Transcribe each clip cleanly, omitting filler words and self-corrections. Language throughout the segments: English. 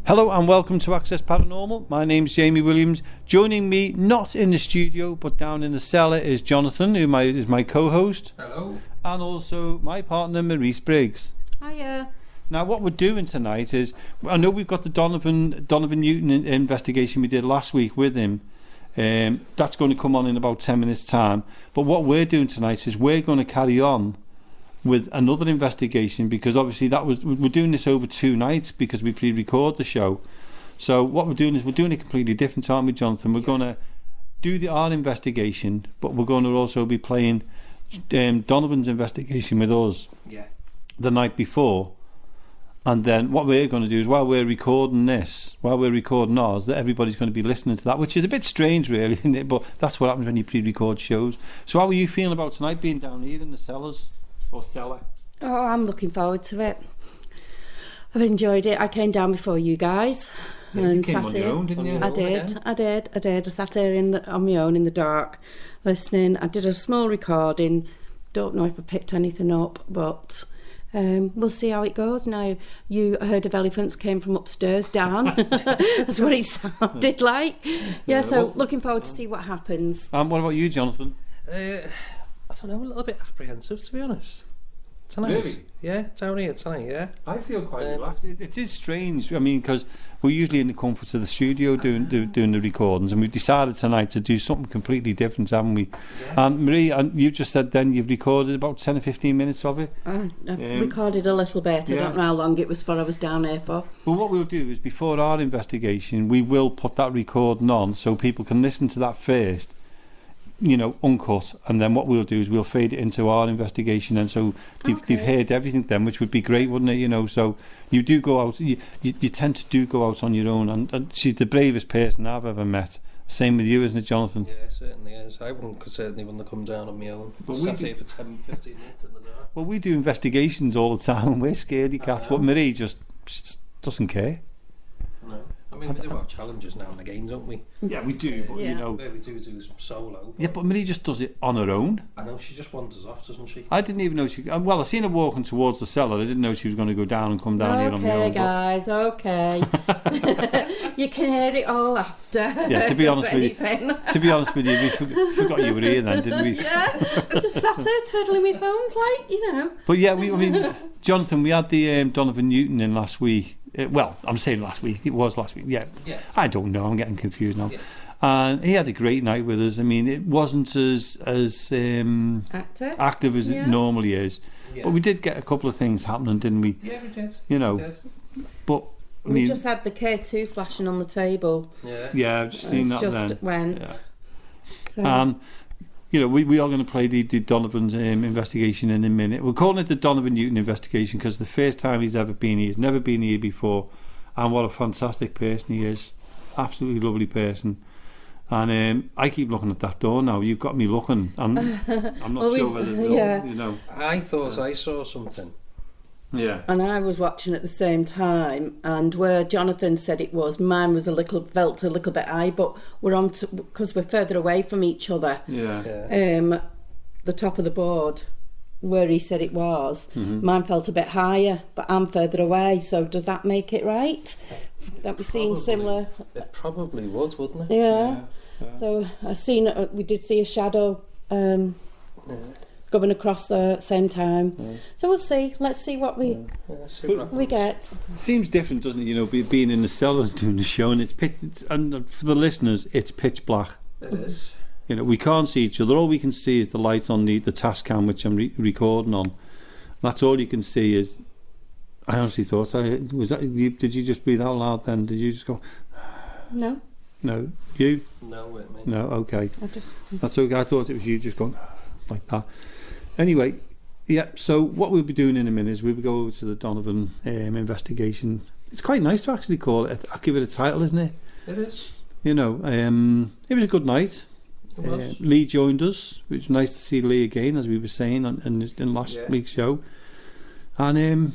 Hello and welcome to Access Paranormal. My name's Jamie Williams. Joining me, not in the studio, but down in the cellar, is Jonathan, who is my co-host. Hello. And also my partner, Maurice Briggs. Hiya. Now, what we're doing tonight is, I know we've got the Donovan Newton investigation we did last week with him. That's going to come on in about 10 minutes' time. But what we're doing tonight is we're going to carry on with another investigation, because obviously we're doing this over 2 nights because we pre-record the show. So what we're doing is we're doing it completely different, aren't we, Jonathan? We're going to do our investigation, but we're going to also be playing Donovan's investigation with us the night before. And then what we're going to do is, while we're recording ours, that everybody's going to be listening to that, which is a bit strange really, isn't it? But that's what happens when you pre-record shows. So how are you feeling about tonight, being down here in the cellars? Or cellar? Oh, I'm looking forward to it. I've enjoyed it. I came down before you guys and you came sat on here. your own, didn't you? I did. I sat here on my own in the dark, listening. I did a small recording. Don't know if I picked anything up, but we'll see how it goes. Now, you heard of elephants came from upstairs down. That's what it sounded like. Yeah, so looking forward to see what happens. What about you, Jonathan? I don't know, a little bit apprehensive, to be honest. Tonight. Really? Yeah, down here tonight, yeah. I feel quite relaxed. It is strange. I mean, because we're usually in the comfort of the studio doing the recordings, and we've decided tonight to do something completely different, haven't we? Yeah. And Marie, you just said then you've recorded about 10 or 15 minutes of it. I recorded a little bit. I don't know how long it was for. I was down here for. Well, what we'll do is, before our investigation, we will put that recording on so people can listen to that first, uncut, and then what we'll do is we'll fade it into our investigation, and so they've heard everything then, which would be great, wouldn't it? So you do go out, you tend to go out on your own, and she's the bravest person I've ever met. Same with you, isn't it, Jonathan? Yeah, it certainly is. I certainly wouldn't have come down on my own. But sat here for 10, 15 minutes in the dark. Well, we do investigations all the time and we're scaredy cats, but Marie just doesn't care. No. I mean, we do have challenges now and again, don't we? Yeah, we do, but Where we do solo. Yeah, but Marie just does it on her own. I know, she just wanders off, doesn't she? I didn't even know I seen her walking towards the cellar. I didn't know she was going to go down and come down here on my own. Okay, guys, okay. You can hear it all after. Yeah, to be honest with you, we forgot you were here then, didn't we? Yeah, I just sat there twiddling my thumbs, But yeah, Jonathan, we had the Donovan Newton in last week. I'm saying last week. It was last week. Yeah. I don't know. I'm getting confused now. Yeah. And he had a great night with us. I mean, it wasn't as active as it normally is. Yeah. But we did get a couple of things happening, didn't we? Yeah, we did. We did. But we just had the K2 flashing on the table. Yeah, I've just seen that then. It just went. Yeah. So. We are going to play the Donovan's investigation in a minute. We're calling it the Donovan Newton investigation because the first time he's ever been here. He's never been here before. And what a fantastic person he is. Absolutely lovely person. And I keep looking at that door now. You've got me looking. I'm not sure whether I thought I saw something. Yeah. And I was watching at the same time, and where Jonathan said it was, mine was felt a little bit high, but we're on because we're further away from each other. Yeah. The top of the board where he said it was, mine felt a bit higher, but I'm further away. So does that make it right? That we're seeing similar. It probably would, wouldn't it? Yeah. So we did see a shadow. Going across the same time. So we'll see. Let's see what we get. Seems different, doesn't it? Being in the cellar and doing the show, and and for the listeners, it's pitch black. It is. We can't see each other. All we can see is the light on the task cam, which I'm recording on. That's all you can see. Is I honestly thought was that you? Did you just breathe out loud? Then did you just go? No. No. You? No, with me. No. Okay. That's okay. I thought it was you just going like that. Anyway, so what we'll be doing in a minute is we'll go over to the Donovan investigation. It's quite nice to actually call it. I'll give it a title, isn't it? It is. It was a good night. Lee joined us. It was nice to see Lee again, as we were saying in last week's show. And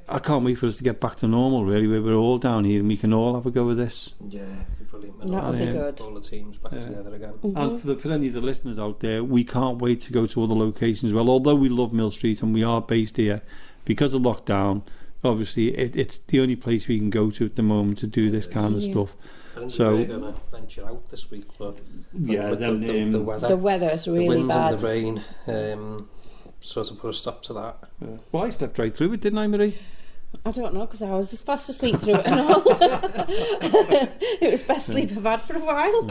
I can't wait for us to get back to normal, really, where we're all down here and we can all have a go with this. Yeah, brilliant. That'll be good. All the teams back together again. And for any of the listeners out there, we can't wait to go to other locations as well. Although we love Mill Street and we are based here, because of lockdown, obviously it's the only place we can go to at the moment to do this kind of stuff. I think So we're going to venture out this week, but yeah, with then, the weather, The weather's really the winds bad. and the rain, sort of put a stop to that. well, I slept right through it, didn't I, Marie? I don't know, because I was just fast asleep through it and all. It was best sleep I've had for a while.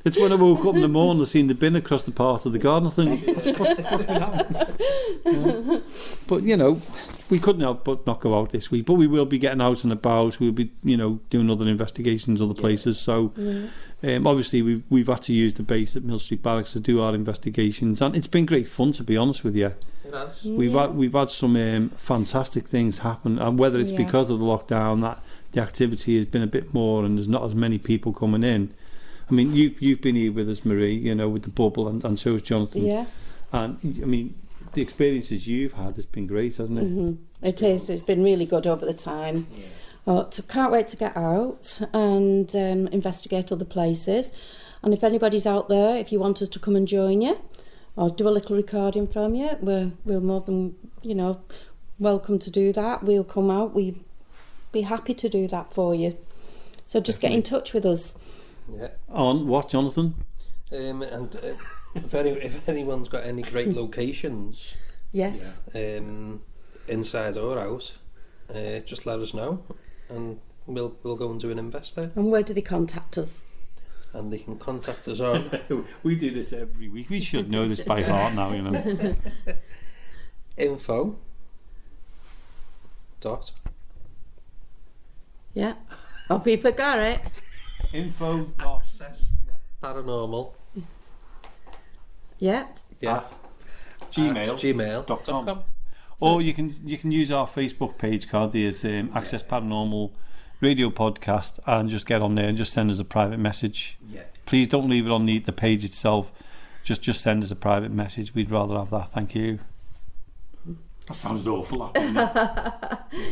It's when I woke up in the morning, I seen the bin across the part of the garden. I think, what's been happening? But you know, we couldn't help but not go out this week. But we will be getting out and about. We'll be, you know, doing other investigations, other places. So obviously we've had to use the base at Mill Street Barracks to do our investigations, and it's been great fun, to be honest with you. It has. We've had some fantastic things happen, and whether it's because of the lockdown that the activity has been a bit more and there's not as many people coming in. I mean, you've been here with us, Marie, you know, with the bubble, and so has Jonathan. Yes. And I mean, the experiences you've had has been great, hasn't it? Mm-hmm. It is. It's been really good over the time. Can't wait to get out and investigate other places. And if anybody's out there, if you want us to come and join you or do a little recording from you, we're more than, you know, welcome to do that. We'll come out. We'd be happy to do that for you. So just get in touch with us. Yeah. On what, Jonathan? And if anyone's got any great locations, Yes. inside our house, just let us know, and we'll go and do an invest there. And where do they contact us? And they can contact us on We do this every week. We should know this by heart now, you know. info dot Yeah. Hope you forgot it. Info access paranormal Yeah. at gmail.com. Or you can use our Facebook page called the Access Paranormal Radio Podcast, and just get on there and just send us a private message. Yeah. Please don't leave it on the page itself. Just send us a private message. We'd rather have that. Thank you. That sounds awful.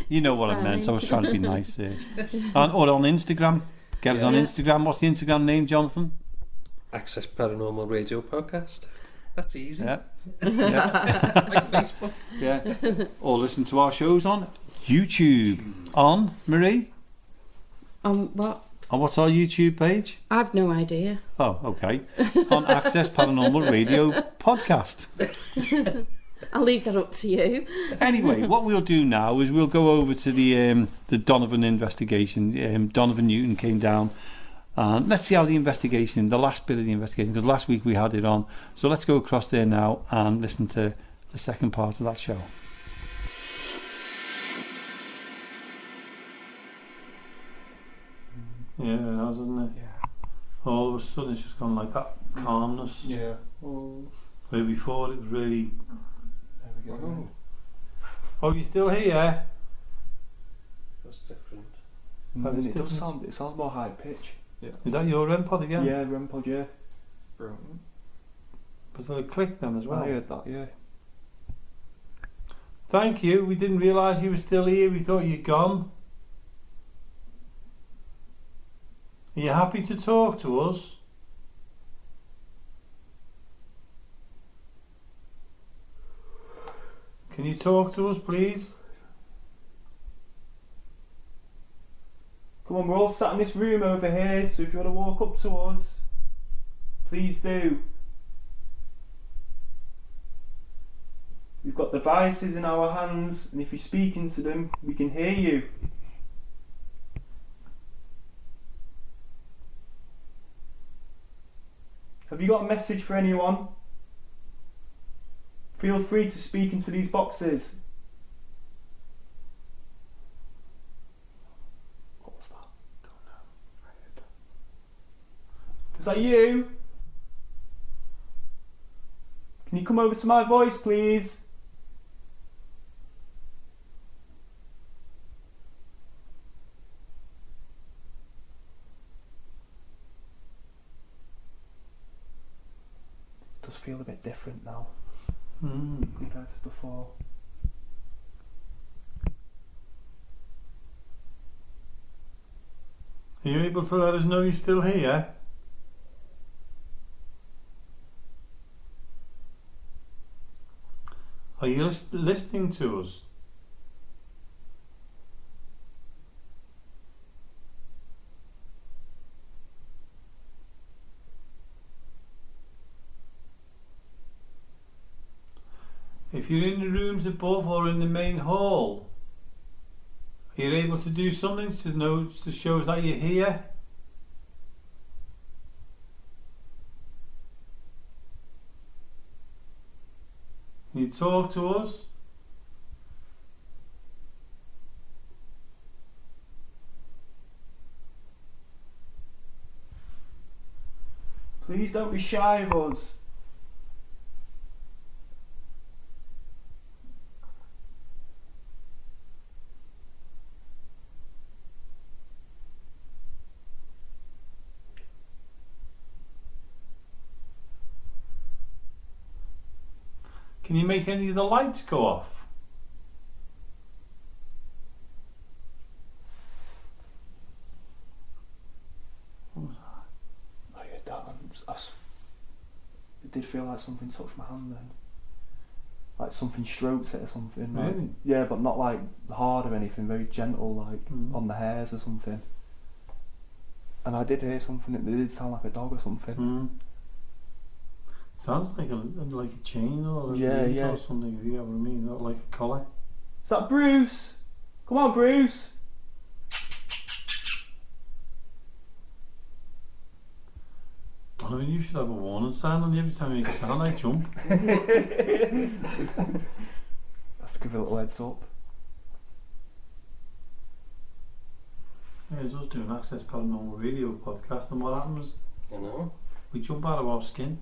You know what I meant. I was trying to be nice there. Or on Instagram. Get us on Instagram. What's the Instagram name, Jonathan? Access Paranormal Radio Podcast. That's easy. Yeah. Like Facebook. Yeah. Or listen to our shows on YouTube. On, Marie? What? And what's our YouTube page? I've no idea. Oh, okay. On Access Paranormal Radio Podcast. I'll leave that up to you. Anyway, what we'll do now is we'll go over to the Donovan investigation. Donovan Newton came down, and let's see how the last bit of the investigation, because last week we had it on. So let's go across there now and listen to the second part of that show. Yeah, it has, hasn't it? Yeah. All of a sudden it's just gone like that calmness. Yeah. Where before it was really... There we go. Oh, you still here? That's different. It It sounds more high pitch. Yeah. Is that your REM pod again? Yeah, REM pod, yeah. Was there a click then as well? I heard that, yeah. Thank you. We didn't realise you were still here. We thought you'd gone. Are you happy to talk to us? Can you talk to us, please? Come on, we're all sat in this room over here, so if you want to walk up to us, please do. We've got devices in our hands, and if you're speaking to them, we can hear you. Have you got a message for anyone? Feel free to speak into these boxes. What was that? Don't know. I heard that. Is that you? Can you come over to my voice, please? It does feel a bit different now compared to before. Are you able to let us know you're still here? Are you listening to us? If you're in the rooms above or in the main hall, are you able to do something to show us that you're here? Can you talk to us? Please don't be shy of us. Can you make any of the lights go off? What was that? Oh yeah, that, it did feel like something touched my hand then. Like something stroked it or something. Like, Really? yeah, but not like hard or anything, very gentle, like on the hairs or something. And I did hear something, it did sound like a dog or something. Sounds like a chain or a Yeah, link yeah. or something, if you know what I mean, not like a collar. Is that Bruce? Come on, Bruce! Donovan, you should have a warning sign on you every time you make a sound, I jump. I have to give a little heads up. Yeah, it's us doing Access Paranormal Radio podcast, and what happens? You know? We jump out of our skin.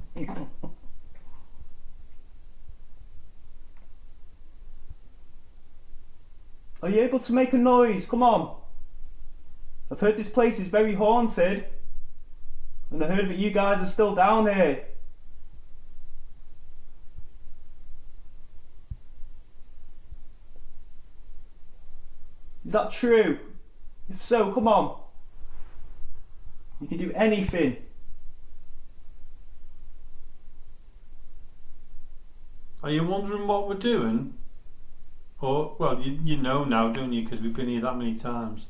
Are you able to make a noise? Come on! I've heard this place is very haunted. And I heard that you guys are still down here. Is that true? If so, come on. You can do anything. Are you wondering what we're doing? Or, well, you know now, don't you? Because we've been here that many times.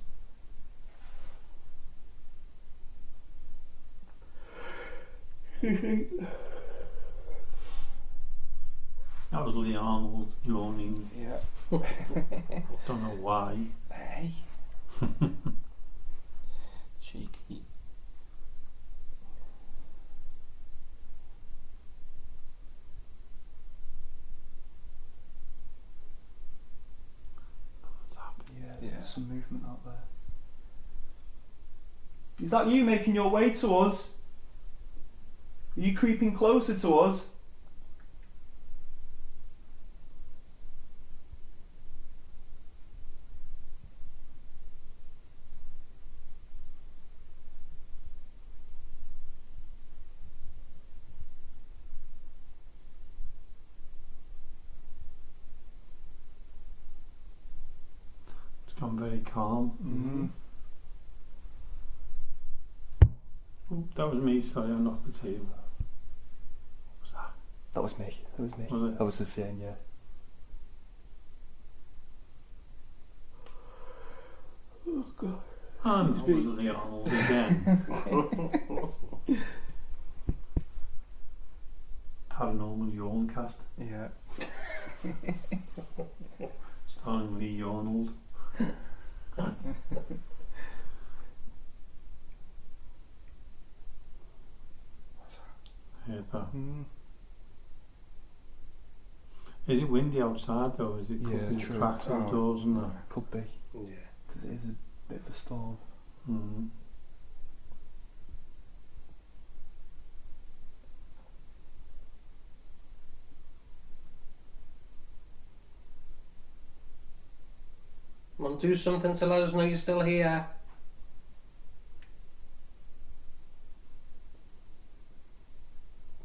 That was Lee Arnold yawning. Yeah. Don't know why. Hey. Cheeky. What's happening? Yeah, there's some movement out there. Is that you making your way to us? Are you creeping closer to us? It's gone very calm. Mm-hmm. Oh, that was me, sorry, I knocked the table. What was that? That was me. That was me. Was it? I was just saying, yeah. Oh god. And it was Lee Arnold again. Paranormal Yawn Cast, Yeah. starring Lee Arnold. Heard that. Mm. Is it windy outside though? Is it Yeah, could be true. cracks Oh. outdoors and that? Could be, Yeah. because it is a bit of a storm. Mm. Come on, do something to let us know you're still here.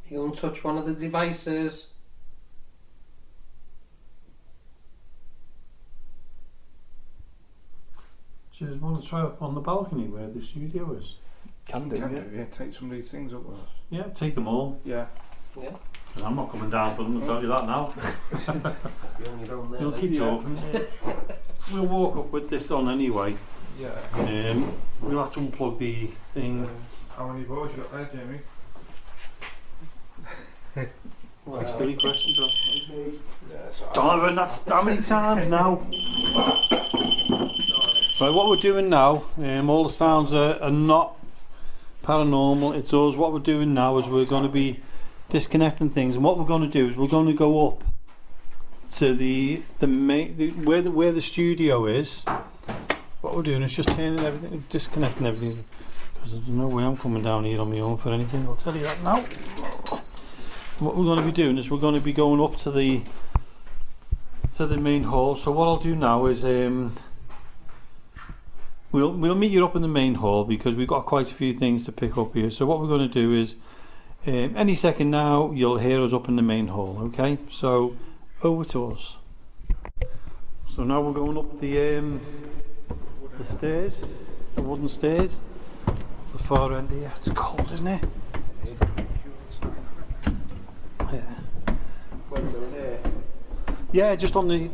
You go and touch one of the devices. Do you just want to try up on the balcony where the studio is? Can do, Can yeah. do, yeah. Take some of these things up with us. Yeah, take them all. Yeah. Yeah. 'Cause I'm not coming down for them, I'll tell you that now. You're on your own there. You'll then. keep Yeah. talking. We'll walk up with this on anyway. Yeah. We'll have to unplug the thing. How many balls you got there, Jamie? Like silly questions. Donovan, that's how many times now? Right, what we're doing now, all the sounds are not paranormal, it's us. What we're doing now is we're going to be disconnecting things, and what we're going to do is we're going to go up to the main, where the studio is. What we're doing is just turning everything, disconnecting everything, because there's no way I'm coming down here on my own for anything, I'll tell you that now. What we're going to be doing is we're going to be going up to the main hall. So what I'll do now is we'll meet you up in the main hall, because we've got quite a few things to pick up here. So what we're going to do is any second now you'll hear us up in the main hall. Okay, so over to us. So now we're going up the stairs, the wooden stairs, the far end here. It's cold, isn't it? Yeah, just on the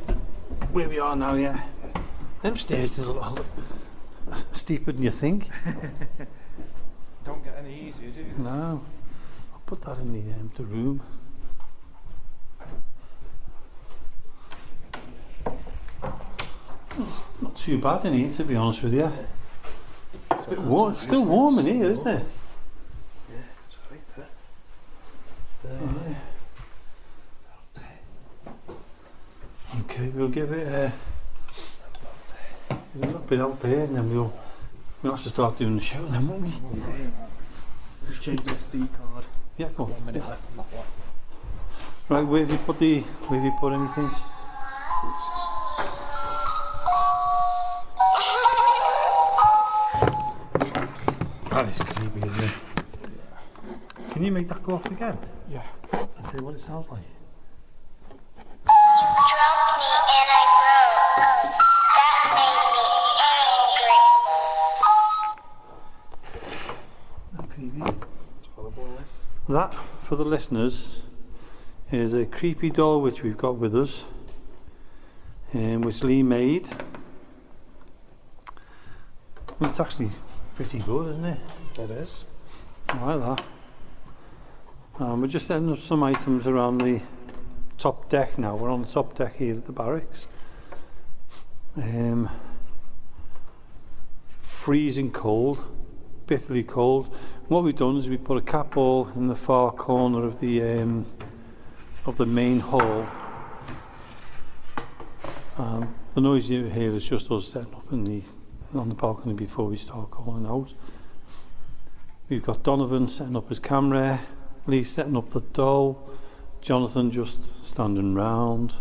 where we are now. Yeah, them stairs is a lot steeper than you think. Don't get any easier, do you? No, I'll put that in the room. It's not too bad in here, to be honest with you. It's a bit warm. It's still warm in here, isn't it? Yeah, it's right there. Yeah. Okay, we'll give it a little bit out there, and then we'll have to start doing the show then, won't we? Just change the SD card. Yeah, go on. 1 minute left on that one. Right, where have you put anything? That is creepy, isn't it? Can you make that go off again? Yeah. I'll see what it sounds like. Struck me and I broke. That made me angry. That creepy. That, for the listeners, is a creepy doll which we've got with us, which Lee made. It's actually pretty good, isn't it? It is. I like that. We're just setting up some items around the top deck now. We're on the top deck here at the barracks. Freezing cold, bitterly cold. What we've done is we put a cat ball in the far corner of the main hall. The noise you hear is just us setting up on the balcony before we start calling out. We've got Donovan setting up his camera, Lee setting up the doll, Jonathan just standing round,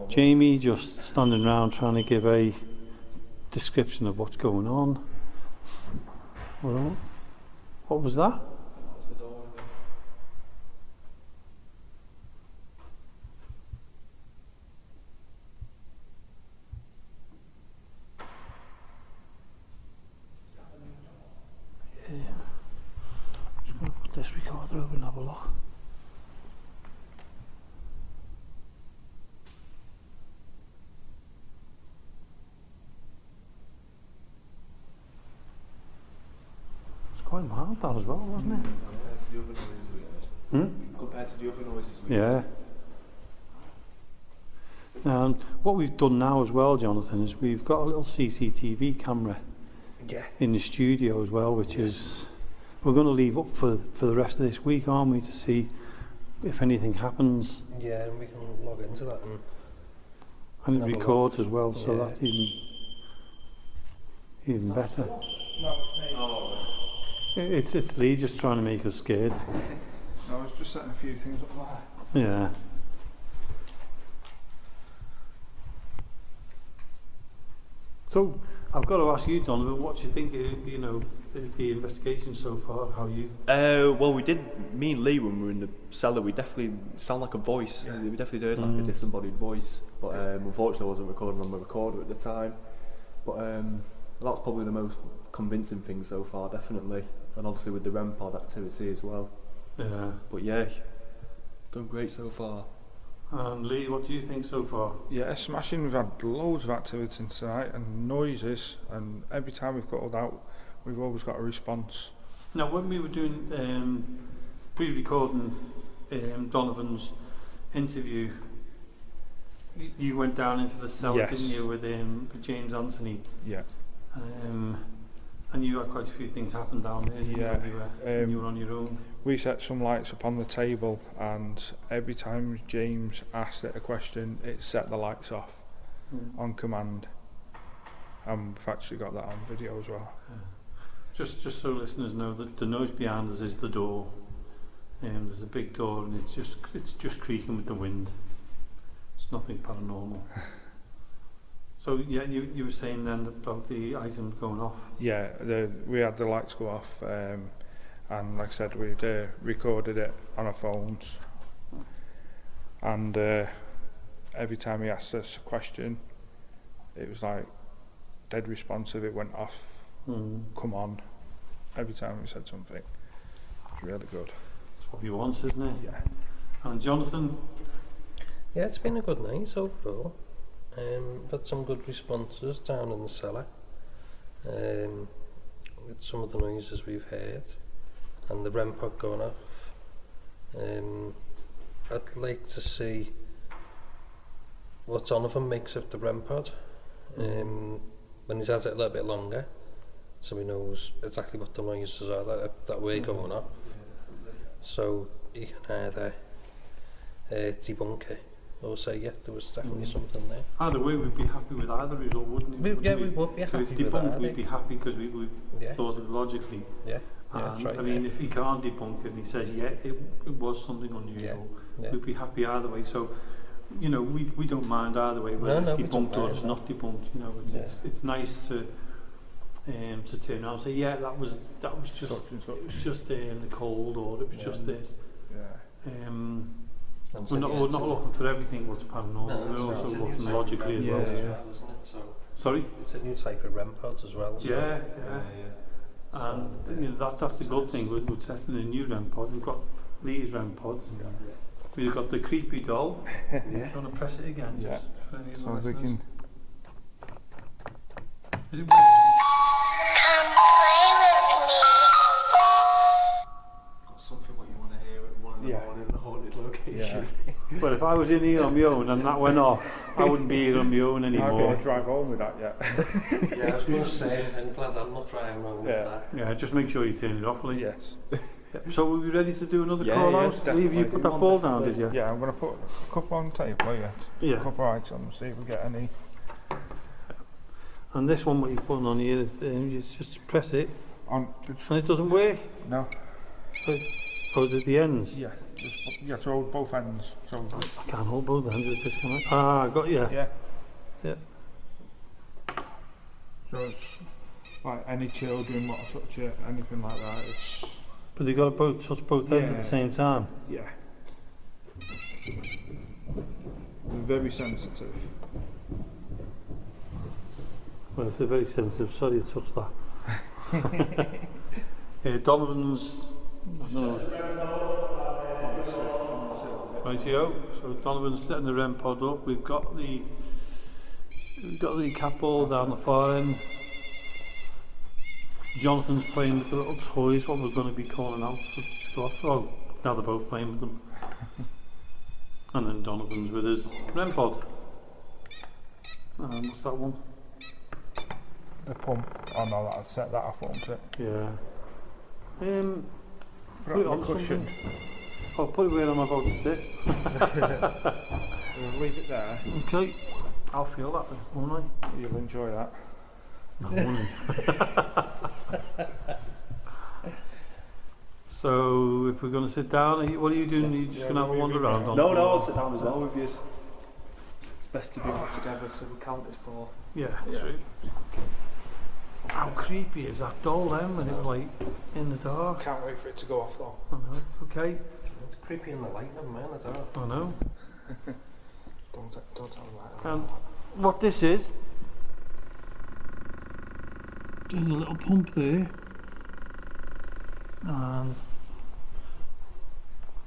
Jamie just standing round trying to give a description of what's going on. Well, what was that? Just going to put this recorder over and have a look. It's quite mild that as well, wasn't it? Compared to the other noises we heard. Compared to the other noises we heard. Yeah. And what we've done now as well, Jonathan, is we've got a little CCTV camera in the studio as well, which is we're going to leave up for the rest of this week, aren't we, to see if anything happens. Yeah, and we can log into that And it have a records as well, so Yeah. that's even better. It's Lee just trying to make us scared. No, I was just setting a few things up there. Yeah. So I've got to ask you, Donovan, what do you think? The investigation so far. How you? Well, me and Lee, when we were in the cellar, we definitely sound like a voice. Yeah. We definitely heard like a disembodied voice, but unfortunately I wasn't recording on my recorder at the time. But that's probably the most convincing thing so far, definitely. And obviously with the REM pod activity as well. Yeah. But yeah, going great so far. Lee, what do you think so far? Yeah, smashing. We've had loads of activity tonight and noises, and every time we've called out, we've always got a response. Now, when we were doing pre-recording Donovan's interview, you went down into the cellar, Yes. didn't you, with James Anthony? Yeah. And you had quite a few things happen down there. didn't you, Yeah. when you were on your own. We set some lights up on the table, and every time James asked it a question, it set the lights off on command. And we've actually got that on video as well. Just so listeners know that the noise behind us is the door. There's a big door, and it's just creaking with the wind. It's nothing paranormal. So yeah, you were saying then about the items going off. Yeah, we had the lights go off, and like I said, we'd recorded it on our phones. And every time he asked us a question, it was like dead responsive. It went off. Come on. Every time we said something, it's really good. That's what he wants, isn't it? Yeah. And Jonathan, Yeah, it's been a good night overall. We've had some good responses down in the cellar with some of the noises we've heard and the REM pod going off. I'd like to see what Donovan makes of the REM pod when he's had it a little bit longer, so he knows exactly what the noises are that we're going off. So he can either debunk it or say, yeah, there was definitely something there. either way, we'd be happy with either result, wouldn't we? We would be If happy it's with debunked, that. we'd be happy because we Yeah. thought it logically. Yeah, And that's right. I mean, if he can't debunk it and he says, yeah, it was something unusual, Yeah. we'd be happy either way. So, you know, we don't mind either way, whether No, it's we don't debunked or mind it's that. not debunked. You know, it's nice to turn around and say, yeah, that was just Such and such. it was just the cold, or it was just this. Yeah. And We're not looking for everything what's paranormal. No, We're it's also a new looking type logically as of well. REM pod Yeah. as well, isn't it? So Sorry. it's a new type of REM pod as well. So Yeah. And you know, that's the good thing. We're testing a new REM pod. We've got these REM pods. We've got the creepy doll. Yeah. Do you want to press it again? Yeah. Just for any of the So we listeners? can. Is it Come play with me. Got something what you want to hear at 1 in the morning in a haunted location. Well, if I was in here on my own and that went off, I wouldn't be here on my own I've got anymore. to drive home with that yet. Yeah, I was going to say, I'm glad I'm not driving around with Yeah. that. Yeah, just make sure you turn it off, Lee. Yes. Yeah. So, are we ready to do another Yeah, call yeah, out? Lee, have you definitely. put that ball down, did you? Yeah, I'm going to put a couple on the table, yeah. A Yeah. couple of items, see if we get any. And this one, what you're putting on here, is, you just press it, On, and it doesn't work. no, Oh, is it the ends? yeah, just, you have to hold both ends. So, I can't hold both ends. It's just gonna... Ah, I got you. yeah. Yeah. So it's like any children want to touch it, anything like that, it's, But you've got to both touch both ends at Yeah. the same time. yeah. They're very sensitive. Well, if they're very sensitive, sorry to touch that. Donovan's... I don't know. Rightio. So Donovan's setting the REM pod up. We've got the cat ball down the far end. Jonathan's playing with the little toys, what we're going to be calling out to go off. Oh, now they're both playing with them. And then Donovan's with his REM pod. What's that one? The pump, oh no, that'll set that off, won't it? Yeah. Put Put it on cushion. something. I'll put it where I'm about to sit. We'll leave it there. Okay. I'll feel that then, won't I? You'll enjoy that. No, won't I? So, if we're going to sit down, what are you doing? Are you just going to have a wander around? No, I'll sit down as well with you. It's best to be all together, so we counted for. Yeah, that's right. How creepy is that doll then when it was like in the dark? Can't wait for it to go off though. I know. Okay. It's creepy in the light, man, I don't. I know. Don't tell them that. What this is, there's a little pump there, and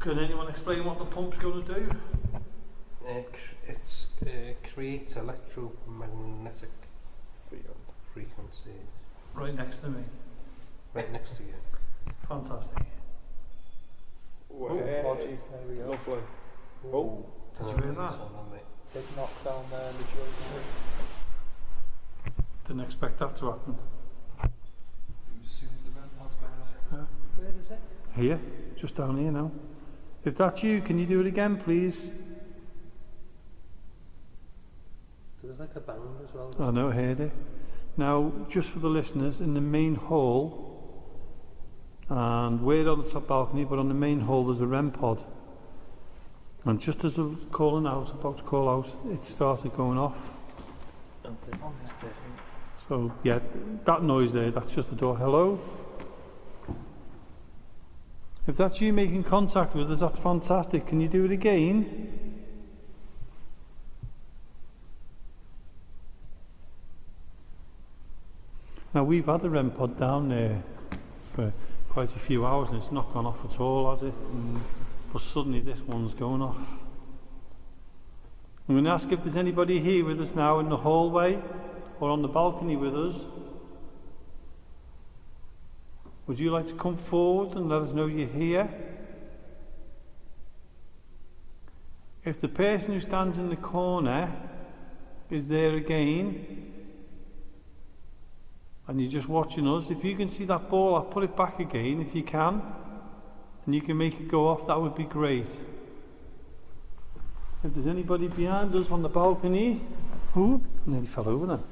can anyone explain what the pump's going to do? It creates electromagnetic frequencies Right next to me. right next to you. Fantastic. Podgy. There we go. Lovely. Oh, Did you hear that? Big knockdown there in the children. Didn't expect that to happen. As soon as the REM pod's going off. Where is it? Here, just down here now. If that's you, can you do it again, please? There was like a bang as well. I know, I heard it. Now, just for the listeners, in the main hall, and we're on the top balcony, but on the main hall there's a REM pod. And just as I was calling out, about to call out, it started going off. Okay. So, yeah, that noise there, that's just the door. Hello? If that's you making contact with us, that's fantastic. Can you do it again? Now, we've had the REM pod down there for quite a few hours and it's not gone off at all, has it? But suddenly this one's going off. I'm going to ask if there's anybody here with us now in the hallway or on the balcony with us. Would you like to come forward and let us know you're here? If the person who stands in the corner is there again, and you're just watching us, if you can see that ball, I'll put it back again if you can, and you can make it go off, that would be great. If there's anybody behind us on the balcony, ooh, nearly fell over then.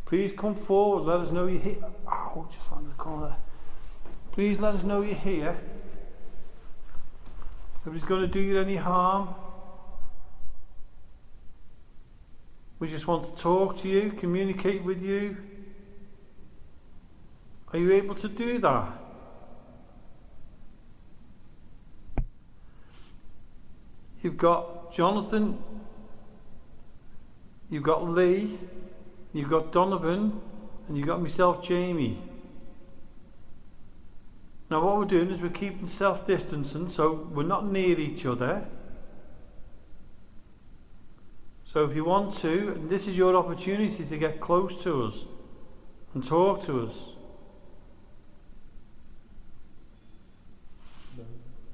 Please come forward, let us know you're here. Ow, just found the corner. Please let us know you're here. Nobody's going to do you any harm. We just want to talk to you, communicate with you. Are you able to do that? You've got Jonathan, you've got Lee, you've got Donovan, and you've got myself, Jamie. Now what we're doing is we're keeping self-distancing, so we're not near each other. So if you want to, and this is your opportunity to get close to us and talk to us.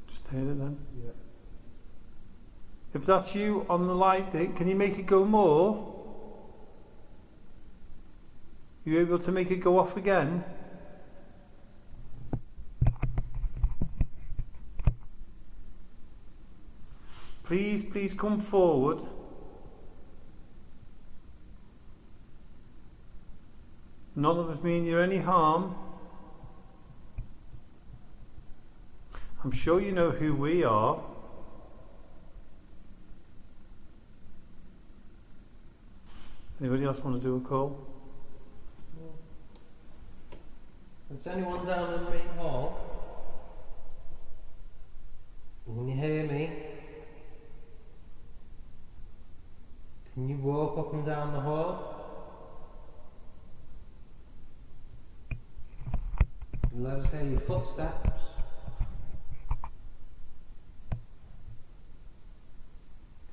Just hear it then. Yeah. If that's you on the light thing, can you make it go more? You able to make it go off again? Please come forward. None of us mean you any harm. I'm sure you know who we are. Does anybody else want to do a call? Is anyone down in the main hall? Can you hear me? Can you walk up and down the hall? And let us hear your footsteps.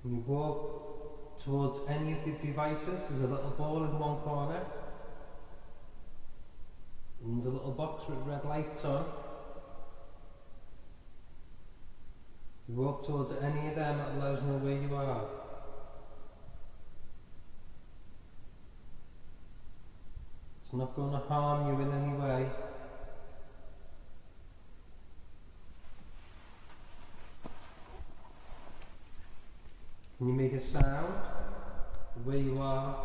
Can you walk towards any of the devices? There's a little ball in one corner. And there's a little box with red lights on. You walk towards any of them, that'll let us know where you are. It's not going to harm you in any way. Can you make a sound of where you are?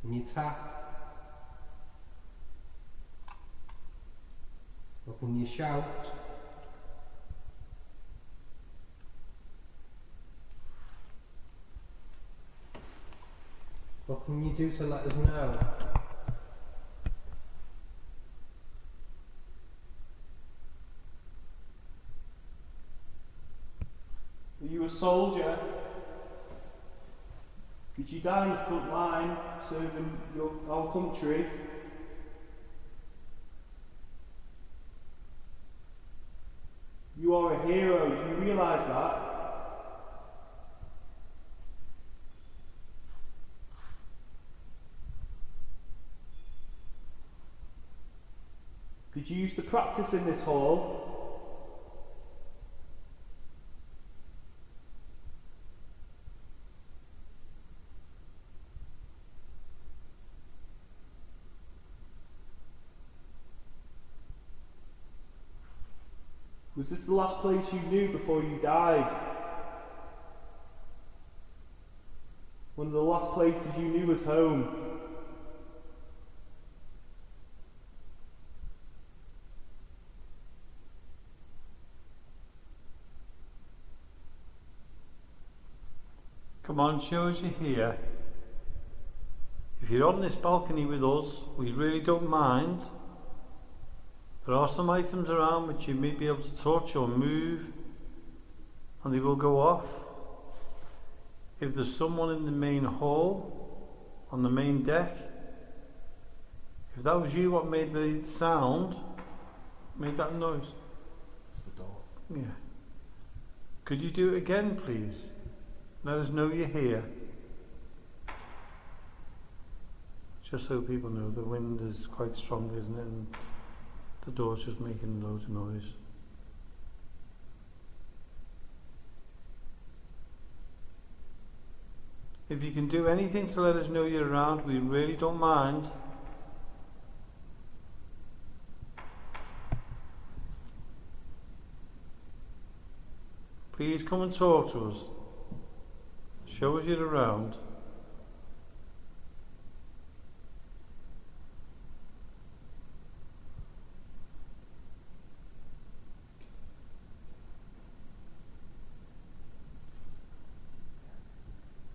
Can you tap? Or can you shout? What can you do to let us know? Are you a soldier? Did you die in the front line serving our country? You are a hero, do you realise that? you used to practice in this hall? Was this the last place you knew before you died? One of the last places you knew was home? Come on, show us you're here. If you're on this balcony with us, we really don't mind. There are some items around which you may be able to touch or move, and they will go off. If there's someone in the main hall, on the main deck, if that was you what made the sound, made that noise. It's the door. Yeah. Could you do it again, please? Let us know you're here. Just so people know, the wind is quite strong, isn't it? And the door's just making loads of noise. If you can do anything to let us know you're around, we really don't mind. Please come and talk to us. Show us you're around.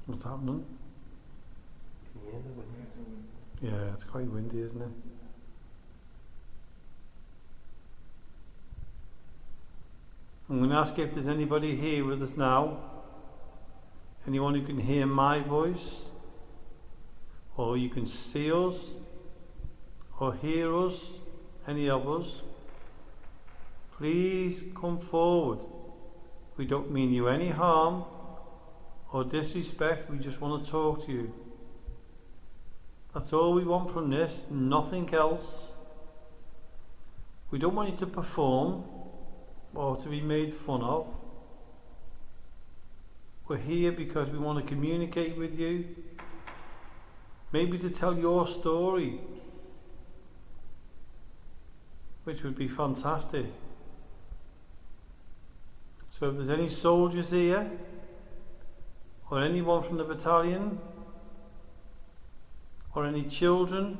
What's happening? Yeah, the wind. Yeah, it's quite windy, isn't it? I'm going to ask if there's anybody here with us now. Anyone who can hear my voice, or you can see us, or hear us, any of us. Please come forward. We don't mean you any harm or disrespect, we just want to talk to you. That's all we want from this, nothing else. We don't want you to perform or to be made fun of. We're here because we want to communicate with you, maybe to tell your story, which would be fantastic. So if there's any soldiers here, or anyone from the battalion, or any children,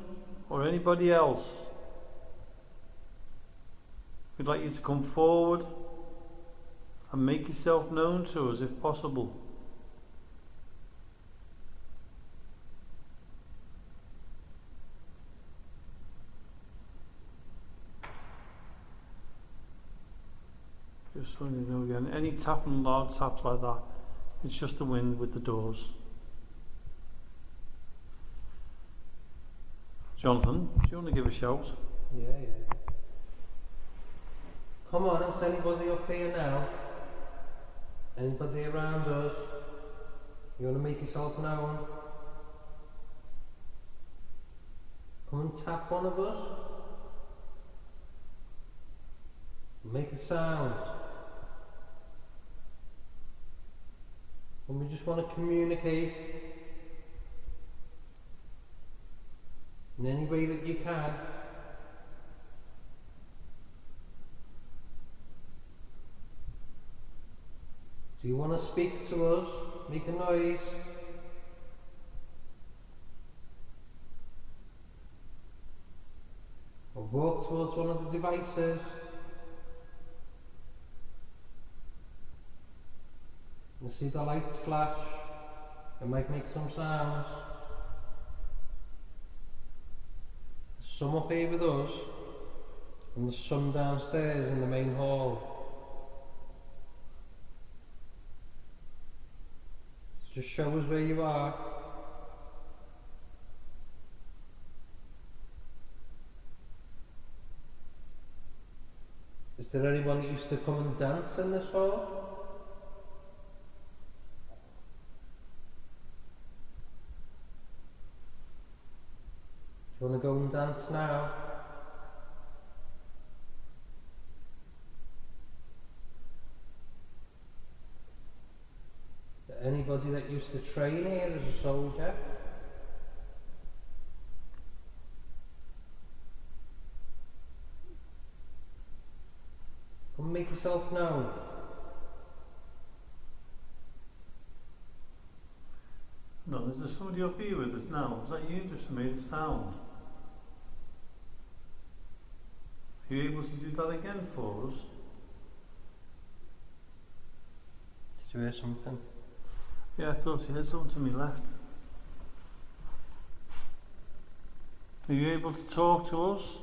or anybody else, we'd like you to come forward and make yourself known to us if possible. Just so you know again, any tapping, loud taps like that, it's just the wind with the doors. Jonathan, do you want to give a shout? Yeah. Come on, is anybody up here now? Anybody around us? You want to make yourself known? Come and tap one of us. Make a sound. And we just want to communicate in any way that you can. Do you want to speak to us? Make a noise. Or walk towards one of the devices. You see the lights flash. It might make some sounds. There's some up here with us, and there's some downstairs in the main hall. Just show us where you are. Is there anyone that used to come and dance in this hall? Do you want to go and dance now? Anybody that used to train here as a soldier? Come make yourself known. No, there's somebody up here with us now. Is that you just made a sound? Are you able to do that again for us? Did you hear something? Yeah, I thought you heard something to me left. Are you able to talk to us?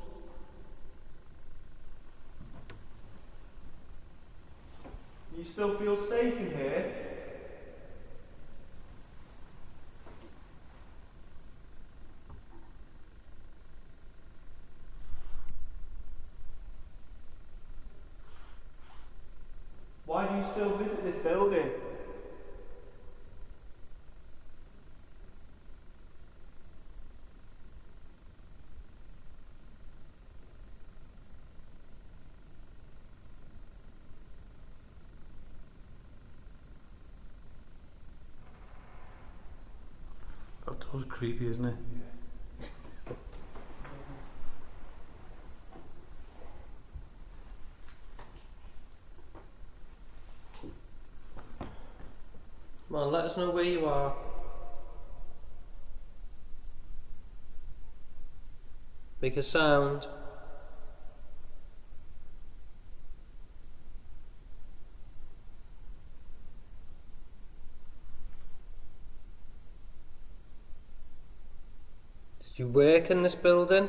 You still feel safe in here? Why do you still visit this building? That was creepy, isn't it? Come on, let us know where you are. Make a sound. Did you work in this building?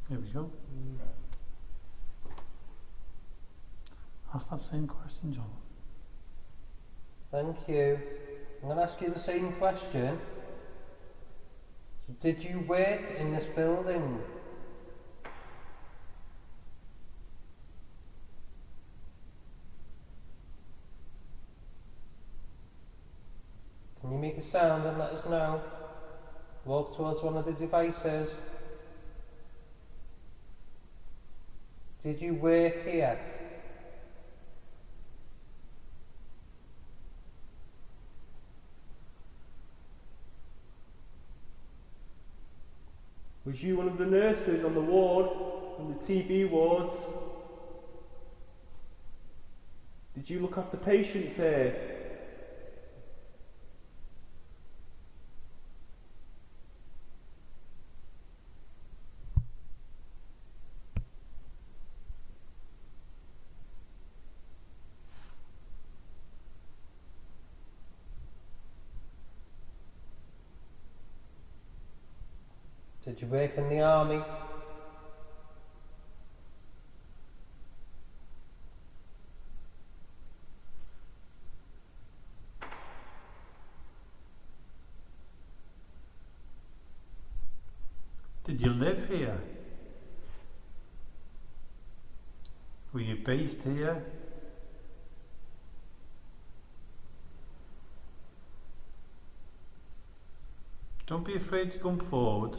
Here we go. Ask that same question, John. Thank you. I'm going to ask you the same question. So did you work in this building? Can you make a sound and let us know? Walk towards one of the devices. Did you work here? Was you one of the nurses on the ward, on the TB wards? Did you look after patients here? Did you work in the army? Did you live here? Were you based here? Don't be afraid to come forward.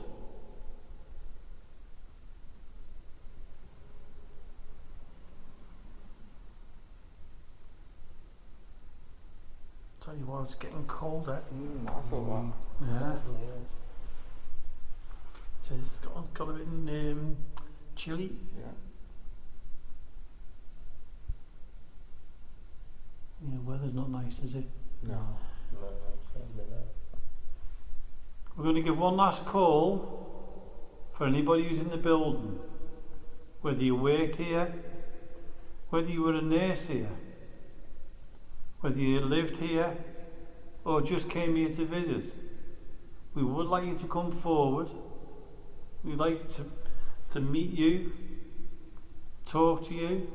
Tell you what, it's getting colder. I thought that. Yeah. It's got a bit chilly. Yeah. Yeah, weather's not nice, is it? No. No, certainly not. We're going to give one last call for anybody who's in the building. Whether you work here, whether you were a nurse here, whether you lived here or just came here to visit. We would like you to come forward. We'd like to meet you, talk to you,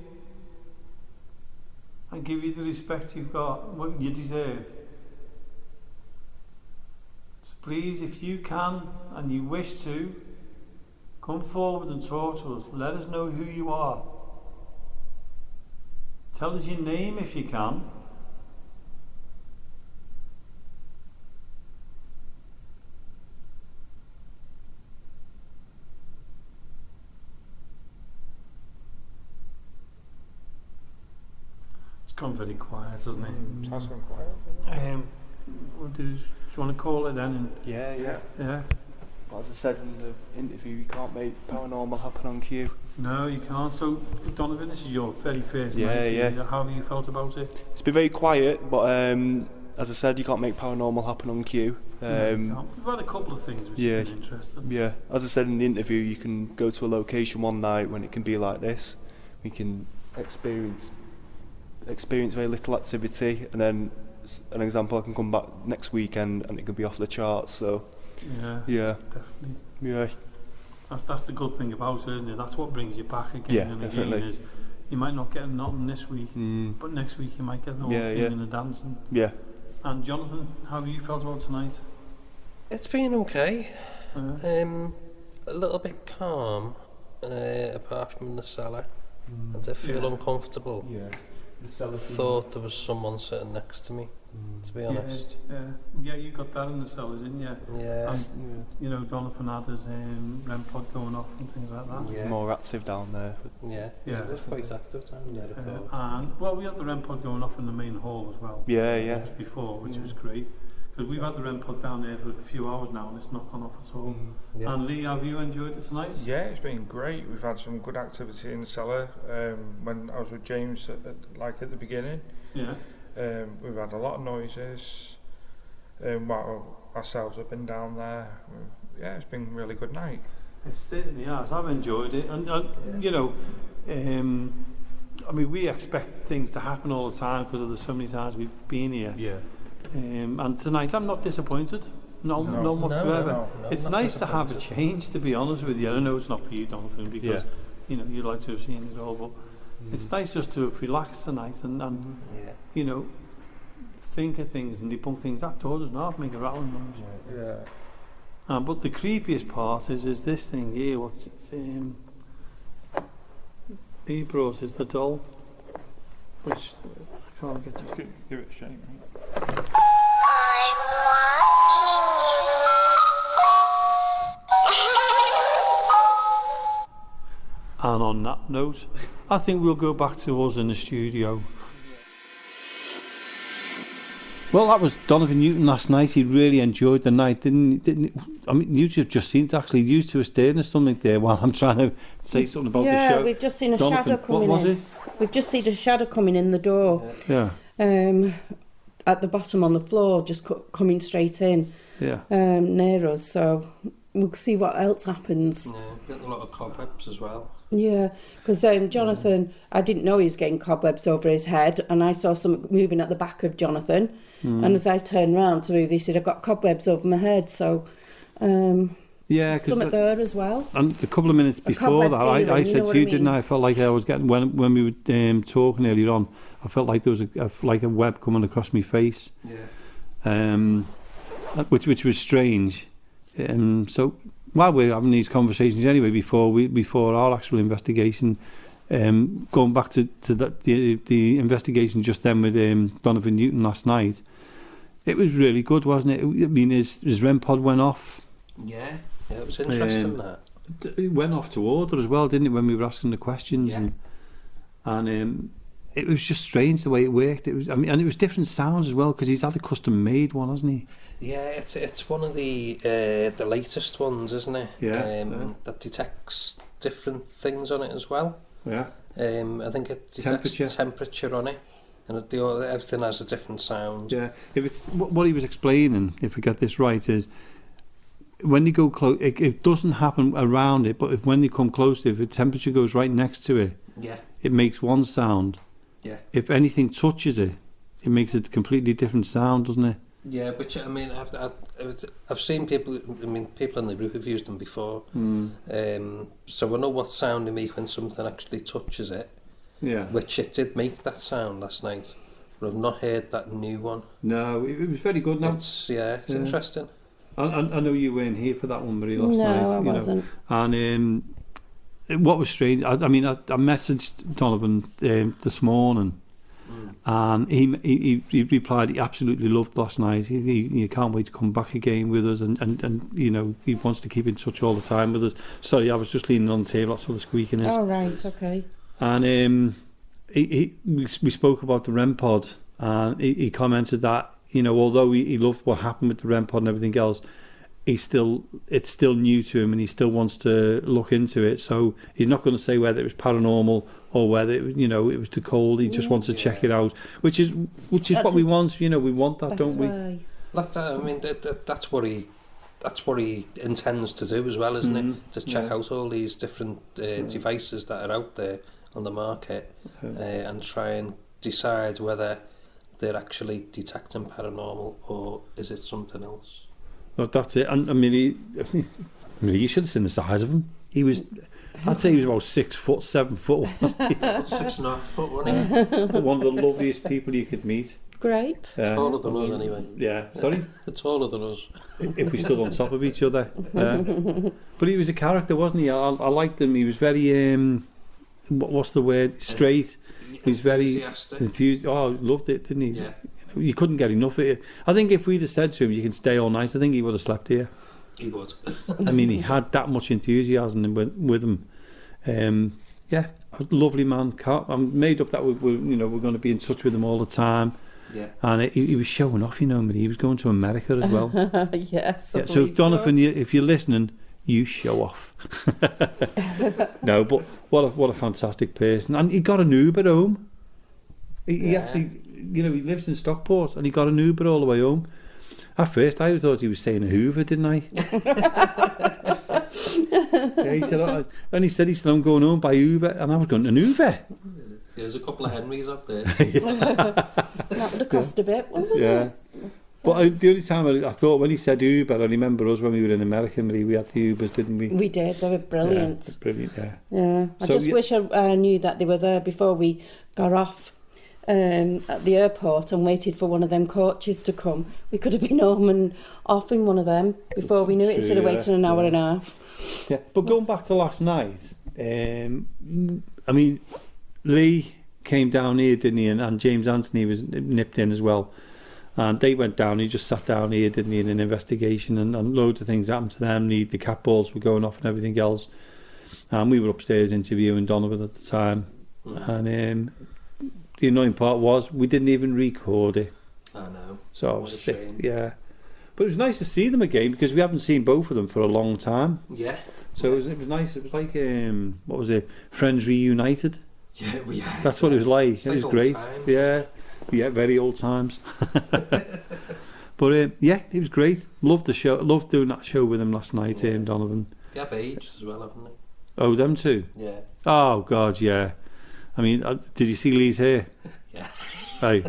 and give you the respect you've got, what you deserve. So please, if you can and you wish to, come forward and talk to us. Let us know who you are. Tell us your name if you can. gone very quiet, hasn't it? It has gone quiet. Do you want to call it then? And, Yeah. yeah. But as I said in the interview, you can't make paranormal happen on cue. No, you can't. So, Donovan, this is your very first Yeah, night. yeah. How have you felt about it? It's been very quiet, but as I said, you can't make paranormal happen on cue. No, you can't. We've had a couple of things which yeah. have been interesting. Yeah, as I said in the interview, you can go to a location one night when it can be like this. We can experience very little activity, and then an example, I can come back next weekend and it could be off the charts. So Yeah, definitely. yeah, That's the good thing about it, isn't it? That's what brings you back again Yeah, and definitely. again. Is you might not get nothing this week, but next week you might get the whole singing and dancing. yeah. And Jonathan, how have you felt about tonight? It's been okay. Uh, A little bit calm, apart from the cellar. I did feel uncomfortable. Yeah. Thought there was someone sitting next to me, to be honest. Yeah, you got that in the cellar, didn't you? Yeah. And, you know, Donovan had his REM pod going off and things like that. Yeah. More active down there. Yeah. Yeah. It was quite active down there, I thought. And well, we had the REM pod going off in the main hall as well. Yeah. Just before, which was great. Because we've had the REM pod down there for a few hours now and it's not gone off at all. Yeah. And Lee, have you enjoyed it tonight? Yeah, it's been great. We've had some good activity in the cellar. When I was with James at the beginning, Yeah. we've had a lot of noises. While ourselves have been down there. Yeah, it's been a really good night. It certainly has. I've enjoyed it, and you know, I mean, we expect things to happen all the time because of the so many times we've been here. Yeah. And tonight, I'm not disappointed. No whatsoever. No, It's not nice to have a disappointed. change, to be honest with you. I know it's not for you, Donovan, because you know you'd like to have seen it all, but it's nice just to relax tonight and Yeah. you know, think of things and debunk things. That door does not make a rattling noise. Yeah. But the creepiest part is this thing here. What he brought is the doll, which I can't get to. Give it a shake, mate. And on that note, I think we'll go back to us in the studio. Well, that was Donovan Newton last night. He really enjoyed the night, didn't he? I mean, you just seemed to actually you two were staring at something there while I'm trying to say something about the show. Yeah, we've just seen a Donovan, shadow coming what was in. it? We've just seen a shadow coming in the door. Yeah, At the bottom on the floor, just coming straight in yeah. near us. So we'll see what else happens. Yeah, getting a lot of cobwebs as well. Yeah, because Jonathan, I didn't know he was getting cobwebs over his head, and I saw something moving at the back of Jonathan. And as I turned round to move, he said, "I've got cobwebs over my head." So, Yeah, something there as well. And a couple of minutes before cobweb that, I feeling, you said know to what you, I didn't mean? I? I felt like I was getting when we were talking earlier on. I felt like there was like a web coming across my face, Yeah. which was strange. So while we're having these conversations anyway, before our actual investigation, going back to the investigation just then with Donovan Newton last night, it was really good, wasn't it? I mean, his REM pod went off. Yeah. Yeah, it was interesting that. It went off to order as well, didn't it, when we were asking the questions? Yeah. And it was just strange the way it worked. It was, I mean, and it was different sounds as well because he's had a custom made one, hasn't he? Yeah, it's one of the latest ones, isn't it? Yeah, That detects different things on it as well. Yeah. I think it detects temperature on it, and everything has a different sound. Yeah. If it's what he was explaining, if we get this right, is when you go close, it doesn't happen around it, but when you come close to it, if the temperature goes right next to it, Yeah. it makes one sound. Yeah. If anything touches it, it makes a completely different sound, doesn't it? Yeah, but I mean, I've seen people. I mean, people on the roof have used them before. So I know what sound they make when something actually touches it. Yeah. Which it did make that sound last night, but I've not heard that new one. No, it was very good. Now, It's interesting. I know you weren't here for that one, Marie, last No, night. I you know. wasn't. And what was strange, I mean, I messaged Donovan this morning, and he replied he absolutely loved last night. He can't wait to come back again with us, and you know, he wants to keep in touch all the time with us. Sorry, I was just leaning on the table, that's all the squeaking is. Oh, right, okay. And we spoke about the REM pod, and he commented that, you know, although he loved what happened with the REM pod and everything else, it's still new to him, and he still wants to look into it. So he's not going to say whether it was paranormal or whether it was too cold. He just wants to check it out, which is what we want. You know, we want that, don't we? That's what he intends to do as well, isn't it? To check out all these different devices that are out there on the market, and try and decide whether they're actually detecting paranormal or is it something else. Well, that's it. And I mean, you should have seen the size of him. He was, I'd say he was about 6 foot, 7 foot. 6.5 foot, wasn't he? One of the loveliest people you could meet. Great. Taller than us, anyway. Yeah, sorry? Taller than us. If we stood on top of each other. But he was a character, wasn't he? I liked him. He was very, what's the word? Straight. He was very enthused. Oh, loved it, didn't he? Yeah. You couldn't get enough of it. I think if we'd have said to him, you can stay all night, I think he would have slept here. He would. I mean, he had that much enthusiasm with him. Yeah, a lovely man. I'm made up that we're going to be in touch with him all the time. Yeah. And he was showing off, but he was going to America as well. Yes. Yeah, so Donovan, if you're listening, you show off. No, but what a fantastic person. And he got an Uber home. He actually, he lives in Stockport, and he got an Uber all the way home. At first, I thought he was saying a Hoover, didn't I? Yeah, he said, and he said I'm going home by Uber, and I was going, an Uber? There's a couple of Henrys up there. That would have cost a bit, wouldn't it? But the only time I thought, when he said Uber, I remember us when we were in America, Marie, we had the Ubers, didn't we? We did. They were brilliant. Yeah, brilliant, yeah. Yeah. I just wish I knew that they were there before we got off at the airport and waited for one of them coaches to come. We could have been home and off in one of them before we knew it, instead of waiting an hour and a half. Yeah, but going back to last night, I mean, Lee came down here, didn't he? And James Anthony was nipped in as well. And they went down, he just sat down here, didn't he, in an investigation, and loads of things happened to them. The cat balls were going off and everything else. And we were upstairs interviewing Donovan at the time. And the annoying part was we didn't even record it. I know. So I was sick, yeah. But it was nice to see them again, because we haven't seen both of them for a long time. Yeah. So it was nice. It was like, what was it? Friends Reunited. Yeah. That's what it was like. It was great. Times. Yeah, very old times. But it was great. Loved the show. Loved doing that show with him last night. Donovan. They have aged as well, haven't they? Oh, them too. Yeah. Oh God, yeah. I mean, did you see Lee's hair? Yeah. Hey.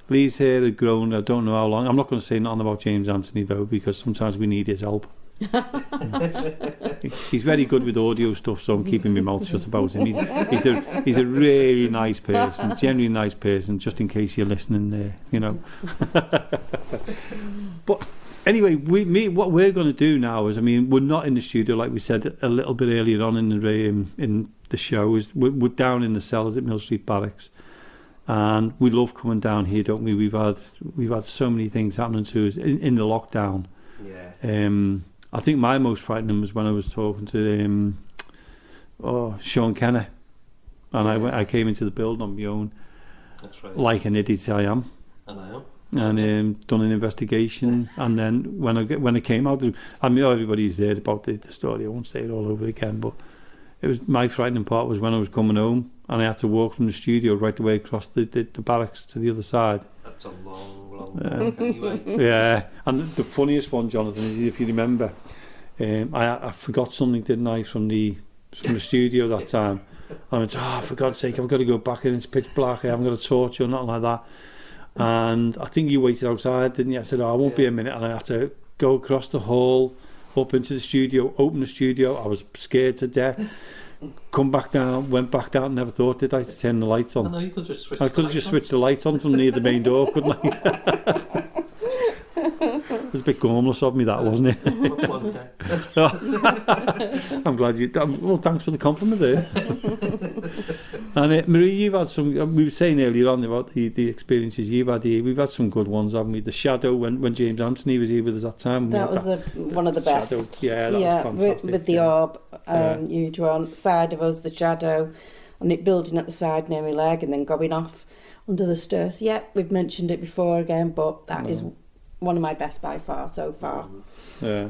Lee's hair had grown. I don't know how long. I'm not going to say nothing about James Anthony though, because sometimes we need his help. He's very good with audio stuff, so I'm keeping my mouth shut about him. He's a really nice person, genuinely nice person, just in case you're listening there, But anyway, what we're going to do now is, I mean, we're not in the studio like we said a little bit earlier on in the show. Is we're down in the cellars at Mill Street Barracks, and we love coming down here, don't we? We've had so many things happening to us in the lockdown. Yeah. I think my most frightening was when I was talking to Sean Kenner, and I came into the building on my own. That's right. Like an idiot I am. I know. And done an investigation, and then when I came out, I mean, everybody's heard about the story. I won't say it all over again, but it was my frightening part was when I was coming home and I had to walk from the studio right the way across the barracks to the other side. That's a long walk anyway. Yeah, and the funniest one, Jonathan, is if you remember, I forgot something, didn't I, from the studio that time. I went, for God's sake, I've got to go back in, it's pitch black, I haven't got a torch or nothing like that. And I think you waited outside, didn't you? I said, I won't be a minute, and I had to go across the hall, up into the studio, open the studio. I was scared to death. Come back down, went back down, never thought, did I, to turn the lights on? No, you could just switch I could have just switched the lights on from near the main door, couldn't I? It was a bit gormless of me, that, wasn't it? I'm glad you... Well, thanks for the compliment there. And Marie, you've had some... We were saying earlier on about the experiences you've had here. We've had some good ones, haven't we? The shadow, when James Anthony was here with us that time. That was one of the best. Shadow. Yeah, that was fantastic. With the orb, huge one. Side of us, the shadow. and it building at the side near my leg and then going off under the stairs. Yeah, we've mentioned it before again, but that is one of my best by far so far. Yeah.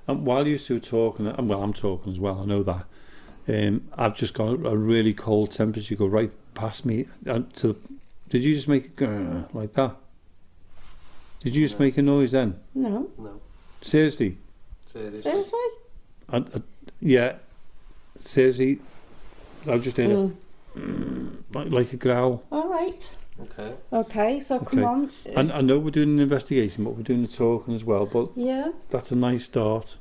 And while you two are talking, and well, I'm talking as well, I know that. I've just got a really cold temperature go right past me. Did you just make it go like that? Did you just make a noise then? No. Seriously? Seriously? Yeah. Seriously? I've just heard it. Like a growl. All right. Okay. So come on. And I know we're doing an investigation, but we're doing the talking as well. But Yeah. that's a nice start.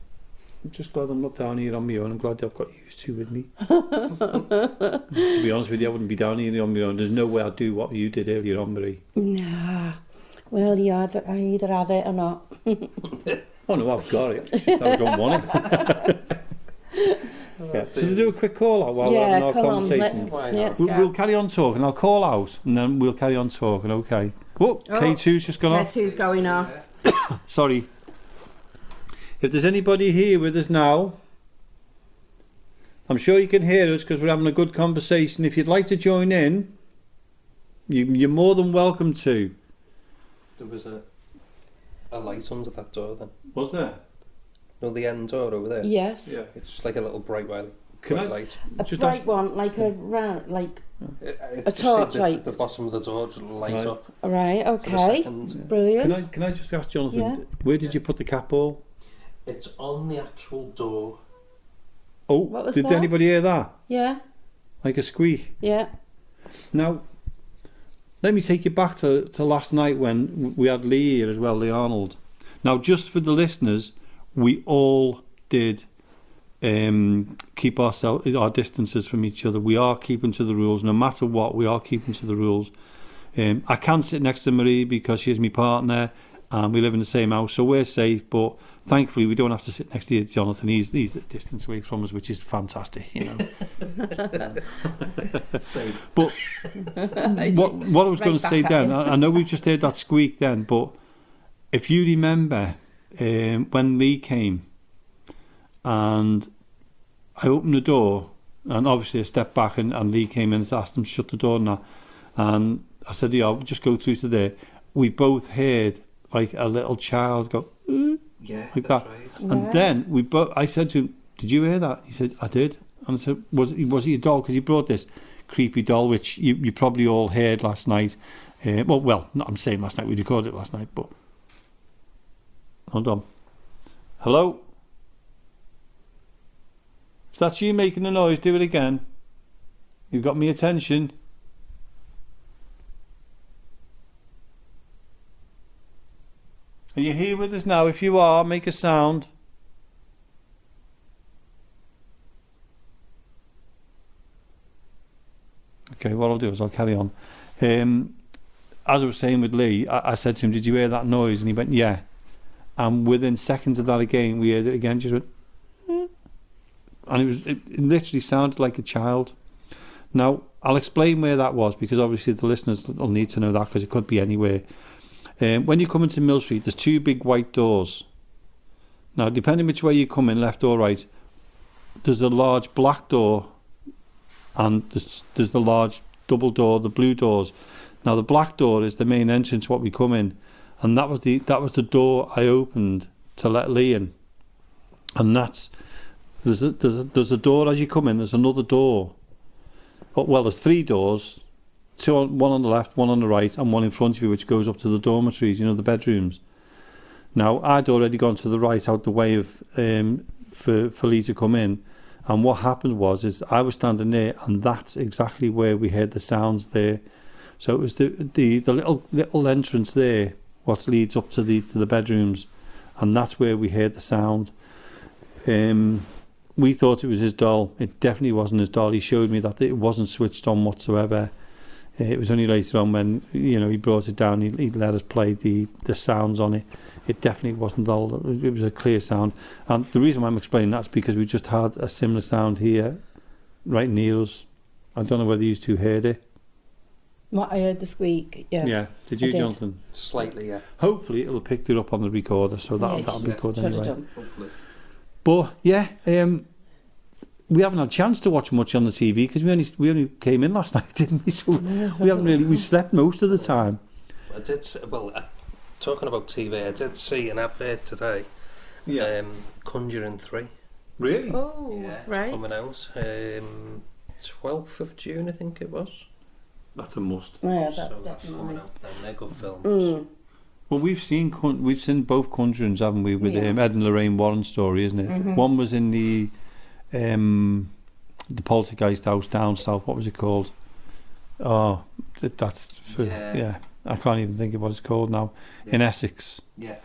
I'm just glad I'm not down here on my own. I'm glad I've got you two with me. To be honest with you, I wouldn't be down here on my own. There's no way I'd do what you did earlier on, Marie. Nah. Well, I either have it or not. Oh no, I've got it. It's just that I don't want it. Yeah. So to do a quick call out while we're having our come on. conversation. Let's go. We'll carry on talking. I'll call out and then we'll carry on talking. Okay. Oh, K2's just gone off. K2's going off. Sorry. If there's anybody here with us now, I'm sure you can hear us because we're having a good conversation. If you'd like to join in, you're more than welcome to. There was a light under that door then. Was there? No, the end door over there. Yes. Yeah. It's just like a little bright light. A Just bright ask- one, like a round, like It A just torch seemed light. the bottom of the door just light Right. up right. for a Okay. second. Brilliant. Can I just ask Jonathan, Yeah. where did you put the cat ball? It's on the actual door. Oh, What was did that? anybody hear that? Yeah. Like a squeak? Yeah. Now, let me take you back to last night when we had Lee here as well, Lee Arnold. Now, just for the listeners, we all did keep our distances from each other. We are keeping to the rules. No matter what, we are keeping to the rules. I can sit next to Marie because she's my partner and we live in the same house, so we're safe, but thankfully we don't have to sit next to you, Jonathan. He's a distance away from us, which is fantastic, you know. But what I was going to say then, I know we've just heard that squeak then, but if you remember when Lee came and I opened the door, and obviously I stepped back and Lee came in and asked him to shut the door and that, and I said, yeah, I'll just go through to there. We both heard like a little child go Yeah, like that's that. right. And then I said to him, did you hear that? He said, I did. And I said, was it your doll? Because he brought this creepy doll, which you probably all heard last night. Well, not, I'm saying last night, we recorded it last night, but hold on. Hello? If that's you making a noise, do it again. You've got me attention. Are you here with us now? If you are, make a sound. Okay, what I'll do is I'll carry on. As I was saying with Lee, I said to him, did you hear that noise? And he went, yeah. And within seconds of that again, we heard it again, just went, and it literally sounded like a child. Now, I'll explain where that was, because obviously the listeners will need to know that, because it could be anywhere. When you come into Mill Street, there's two big white doors. Now, depending which way you come in, left or right, there's a large black door and there's the large double door, the blue doors. Now, the black door is the main entrance what we come in, and that was the door I opened to let Lee in. And there's a door as you come in. There's another door. Well, there's three doors. One on the left, one on the right, and one in front of you, which goes up to the dormitories, you know, the bedrooms. Now, I'd already gone to the right out the way of for Lee to come in, and what happened was I was standing there, and that's exactly where we heard the sounds there. So it was the little entrance there, what leads up to the bedrooms, and that's where we heard the sound. We thought it was his doll. It definitely wasn't his doll. He showed me that it wasn't switched on whatsoever. It was only later on when, you know, he brought it down, he let us play the sounds on it. It definitely wasn't all, it was a clear sound. And the reason why I'm explaining that is because we just had a similar sound here, right near us. I don't know whether you two heard it. What, I heard the squeak. Yeah. Yeah. Did you, I did. Jonathan? Slightly, yeah. Hopefully it'll pick it up on the recorder, so that'll be good Should have anyway. done. Hopefully. But yeah, we haven't had a chance to watch much on the TV because we only came in last night, didn't we? So we haven't really. We slept most of the time. I did. Talking about TV, I did see an advert today. Conjuring 3. Really? Oh, Yeah, it's right. coming out 12th of June, I think it was. That's a must. Yeah, So that's that's coming definitely. out. They're good films. Mm. Well, we've seen both Conjurings, haven't we? With Yeah. Ed and Lorraine Warren story, isn't it? Mhm. One was in the Poltergeist house down south. What was it called? Oh, that's for, Yeah. I can't even think of what it's called now. Yeah. In Essex. Yeah.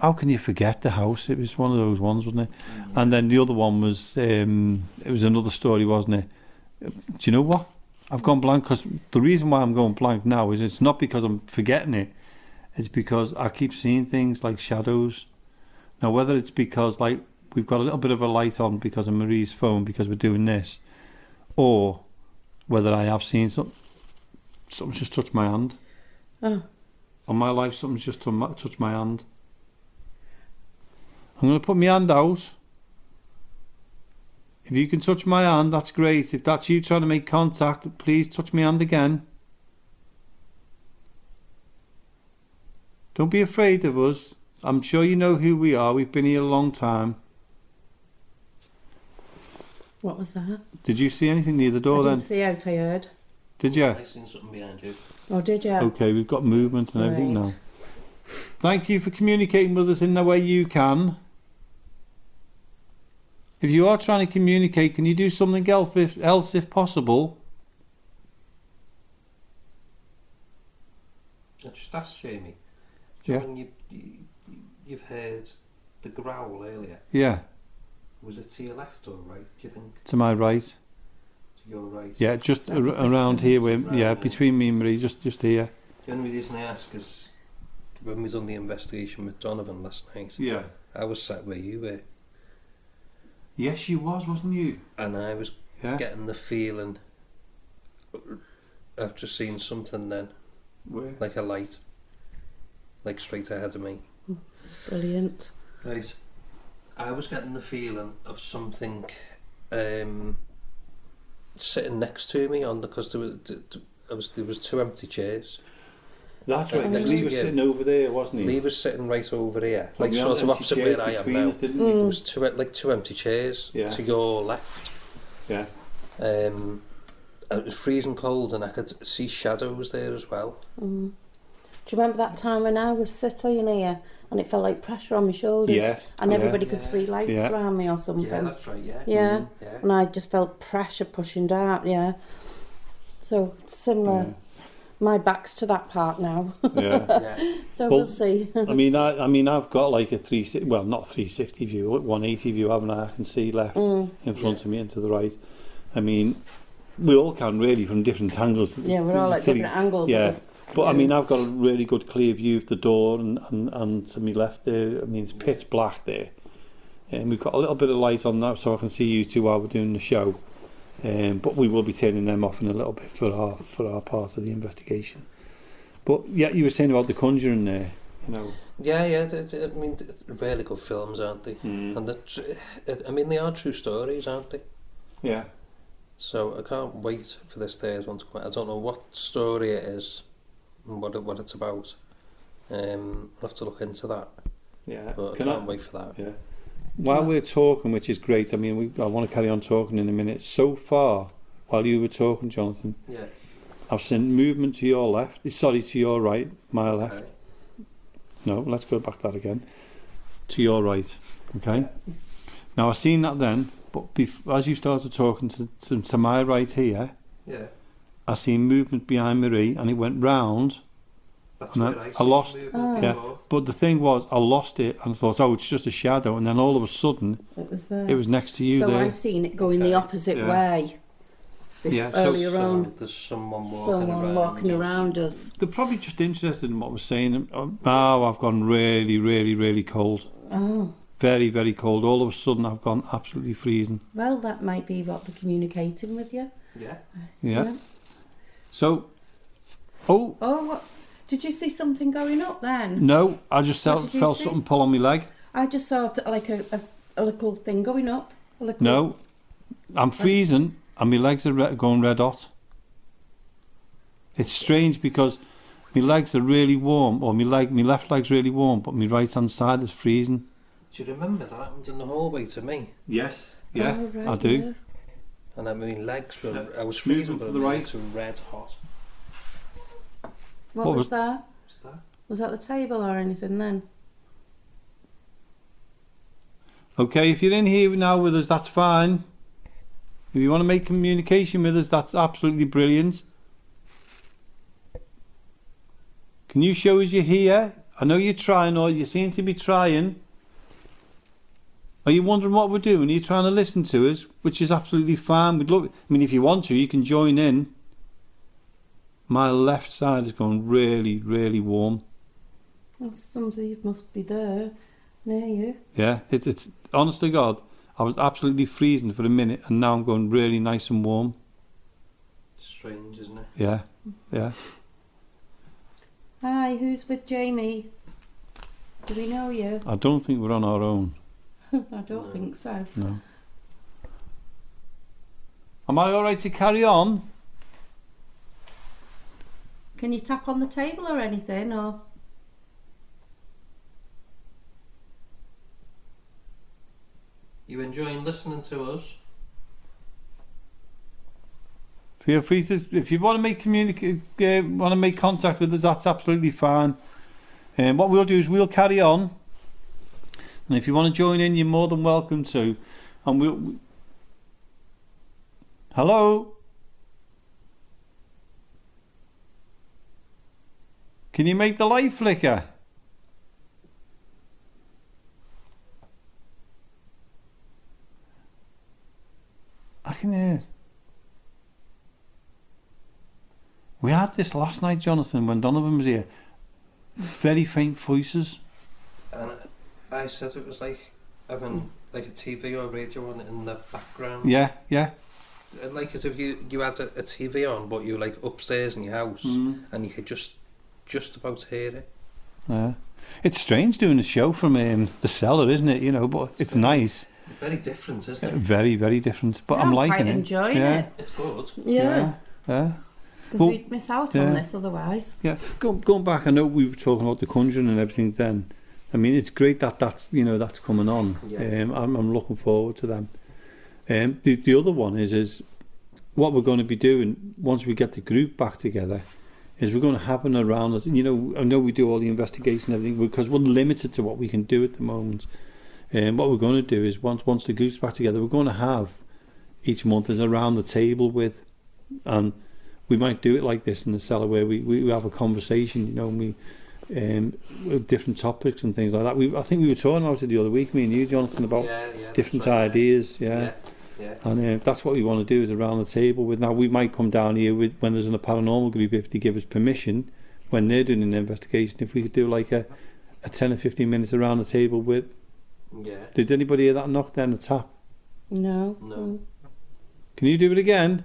How can you forget the house? It was one of those ones, wasn't it? And then the other one was it was another story, wasn't it? Do you know what? I've gone blank because the reason why I'm going blank now is it's not because I'm forgetting it. It's because I keep seeing things like shadows. Now, whether it's because like we've got a little bit of a light on because of Marie's phone because we're doing this, or whether I have seen something's just touched my hand. Oh. On my life, something's just touched my hand. I'm going to put my hand out. If you can touch my hand, that's great. If that's you trying to make contact, please touch my hand again. Don't be afraid of us. I'm sure you know who we are. We've been here a long time. What was that? Did you see anything near the I door didn't then? see out, I heard. Did you? I seen something behind you. Oh, did you? Okay, we've got movement and everything Right. now. Thank you for communicating with us in the way you can. If you are trying to communicate, can you do something else if possible? I just asked Jamie. Do you know when you've heard the growl earlier? Yeah, Was it to your left or right? Do you think to my right. to your right? Yeah, just That was the around sound. here. Where, Around yeah, here. between me and Marie, just here. The only reason I ask is when we done the investigation with Donovan last night, Yeah. I was sat where you were, Yes, you wasn't you? and I was Yeah. getting the feeling I've just seen something then, Where? like a light, like straight ahead of me. Brilliant. Right. I was getting the feeling of something sitting next to me on because there was 2 empty chairs. That's right, right. next Lee to was you. sitting over there, wasn't he? Lee was sitting right over here, like We had sort of empty opposite chairs where I am between now. us, didn't we? Mm. There was 2 empty chairs Yeah. to your left. Yeah. And it was freezing cold, and I could see shadows there as well. Mm. Do you remember that time when I was sitting here and it felt like pressure on my shoulders? Yes. And yeah. everybody could Yeah. see lights Yeah. around me or something. Yeah, that's right. Yeah. Yeah. Yeah. And I just felt pressure pushing down, yeah. So similar. My back's to that part now. Yeah. Yeah. So Well, we'll see. I mean, I've got like a 360, well, not 360 view, 180 view, haven't I? I can see left in front of me and to the right. I mean, we all can really from different angles. Yeah, we're all at Silly- different angles. Yeah, but I mean, I've got a really good clear view of the door and to my left there. I mean, it's pitch black there, and we've got a little bit of light on that, so I can see you two while we're doing the show. But we will be turning them off in a little bit for our part of the investigation. But yeah, you were saying about the Conjuring there, you know. Yeah. I mean, really good films, aren't they? And I mean, they are true stories, aren't they? Yeah. So I can't wait for this Thursday one to come out. I don't know what story it is and what it's about. I'll have to look into that. Yeah. But I can't wait for that. Yeah. While we're talking, which is great, I mean, I want to carry on talking in a minute. So far, while you were talking, Jonathan, Yeah. I've seen movement to your left. Sorry, to your right, my left. Okay. No, let's go back that again. To your right, okay? Now, I've seen that then, but as you started talking to my right here, Yeah. I seen movement behind Marie, and it went round. That's No, where I I see lost- movement Yeah. before. But the thing was, I lost it, and I thought, oh, it's just a shadow, and then all of a sudden, It was there. it was next to you so there. I've seen it going the Okay. opposite Yeah. way. Yeah, so- Earlier So on. there's someone walking Someone around. walking around us. They're probably just interested in what we're saying. Now I've gone really, really, really cold. Oh. Very, very cold. All of a sudden, I've gone absolutely freezing. Well, that might be what they're communicating with you. Yeah. Yeah. So, oh, Oh, what? Did you see something going up then? no, I just What felt, did you felt see? something pull on my leg. I just saw like a little thing going up. A little, No, I'm freezing and my legs are going red hot. It's strange because my legs are really warm, or my left leg's really warm, but my right hand side is freezing. Do you remember that happened in the hallway to me? Yes. Yeah, Oh, right, I do. yes. And I mean, legs were, I was Move freezing, them but to my the right. legs were red hot. What What was was- that? What's that? Was that the table or anything then? Okay, if you're in here now with us, that's fine. If you want to make communication with us, that's absolutely brilliant. Can you show us you're here? I know you're trying, or you seem to be trying. Are you wondering what we're doing? Are you trying to listen to us? Which is absolutely fine. We'd love. I mean, if you want to, you can join in. My left side is going really, really warm. Well, somebody must be there near you. Yeah, it's honest to God, I was absolutely freezing for a minute, and now I'm going really nice and warm. Strange, isn't it? Yeah, yeah. Hi, who's with Jamie? Do we know you? I don't think we're on our own. I don't think so. No. Am I all right to carry on? Can you tap on the table or anything, or? You enjoying listening to us? Feel free to, if you want to make want to make contact with us, that's absolutely fine. And what we'll do is we'll carry on. And if you want to join in, you're more than welcome to. And we'll. Hello? Can you make the light flicker? I can hear. We had this last night, Jonathan, when Donovan was here. Very faint voices. And I said it was like having like a TV or radio on in the background. Yeah, yeah. Like as if you had a TV on, but you were like upstairs in your house, and you could just about hear it. Yeah. It's strange doing a show from the Cellar, isn't it? You know, but it's nice. Very different, isn't it? Very, very different. But I'm I'm liking quite it. enjoying Yeah. it. It's good. Yeah. Yeah. Because Well, we'd miss out yeah. on this otherwise. Yeah. Going back, I know we were talking about the Conjuring and everything then. I mean, it's great that's that's coming on. Yeah. I'm looking forward to them. The other one is what we're going to be doing once we get the group back together. Is we're going to have an around us. I know we do all the investigation and everything because we're limited to what we can do at the moment. What we're going to do is once the group's back together, we're going to have each month is around the table with, and we might do it like this in the Cellar where we have a conversation, and we with different topics and things like that. I think we were talking about it the other week, me and you, Jonathan, about different ideas. Yeah. And that's what we want to do is around the table with. Now we might come down here with when there's a paranormal group if they give us permission when they're doing an investigation. If we could do like a 10 or 15 minutes around the table with. Yeah. Did anybody hear that knock down the tap? No. No. Can you do it again?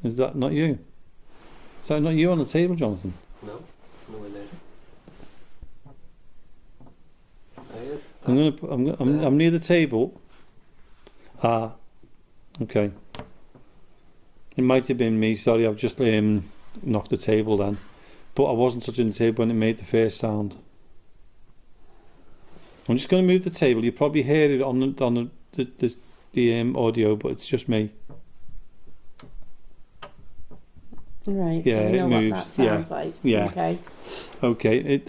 Is that not you? Is that not you on the table, Jonathan? No. Nowhere near. I'm near the table. Ah, okay. It might have been me. Sorry, I've just knocked the table then, but I wasn't touching the table when it made the first sound. I'm just going to move the table. You probably hear it on the audio, but it's just me. Right, Yeah, so we know it what moves. that sounds like. Yeah. Okay. Okay,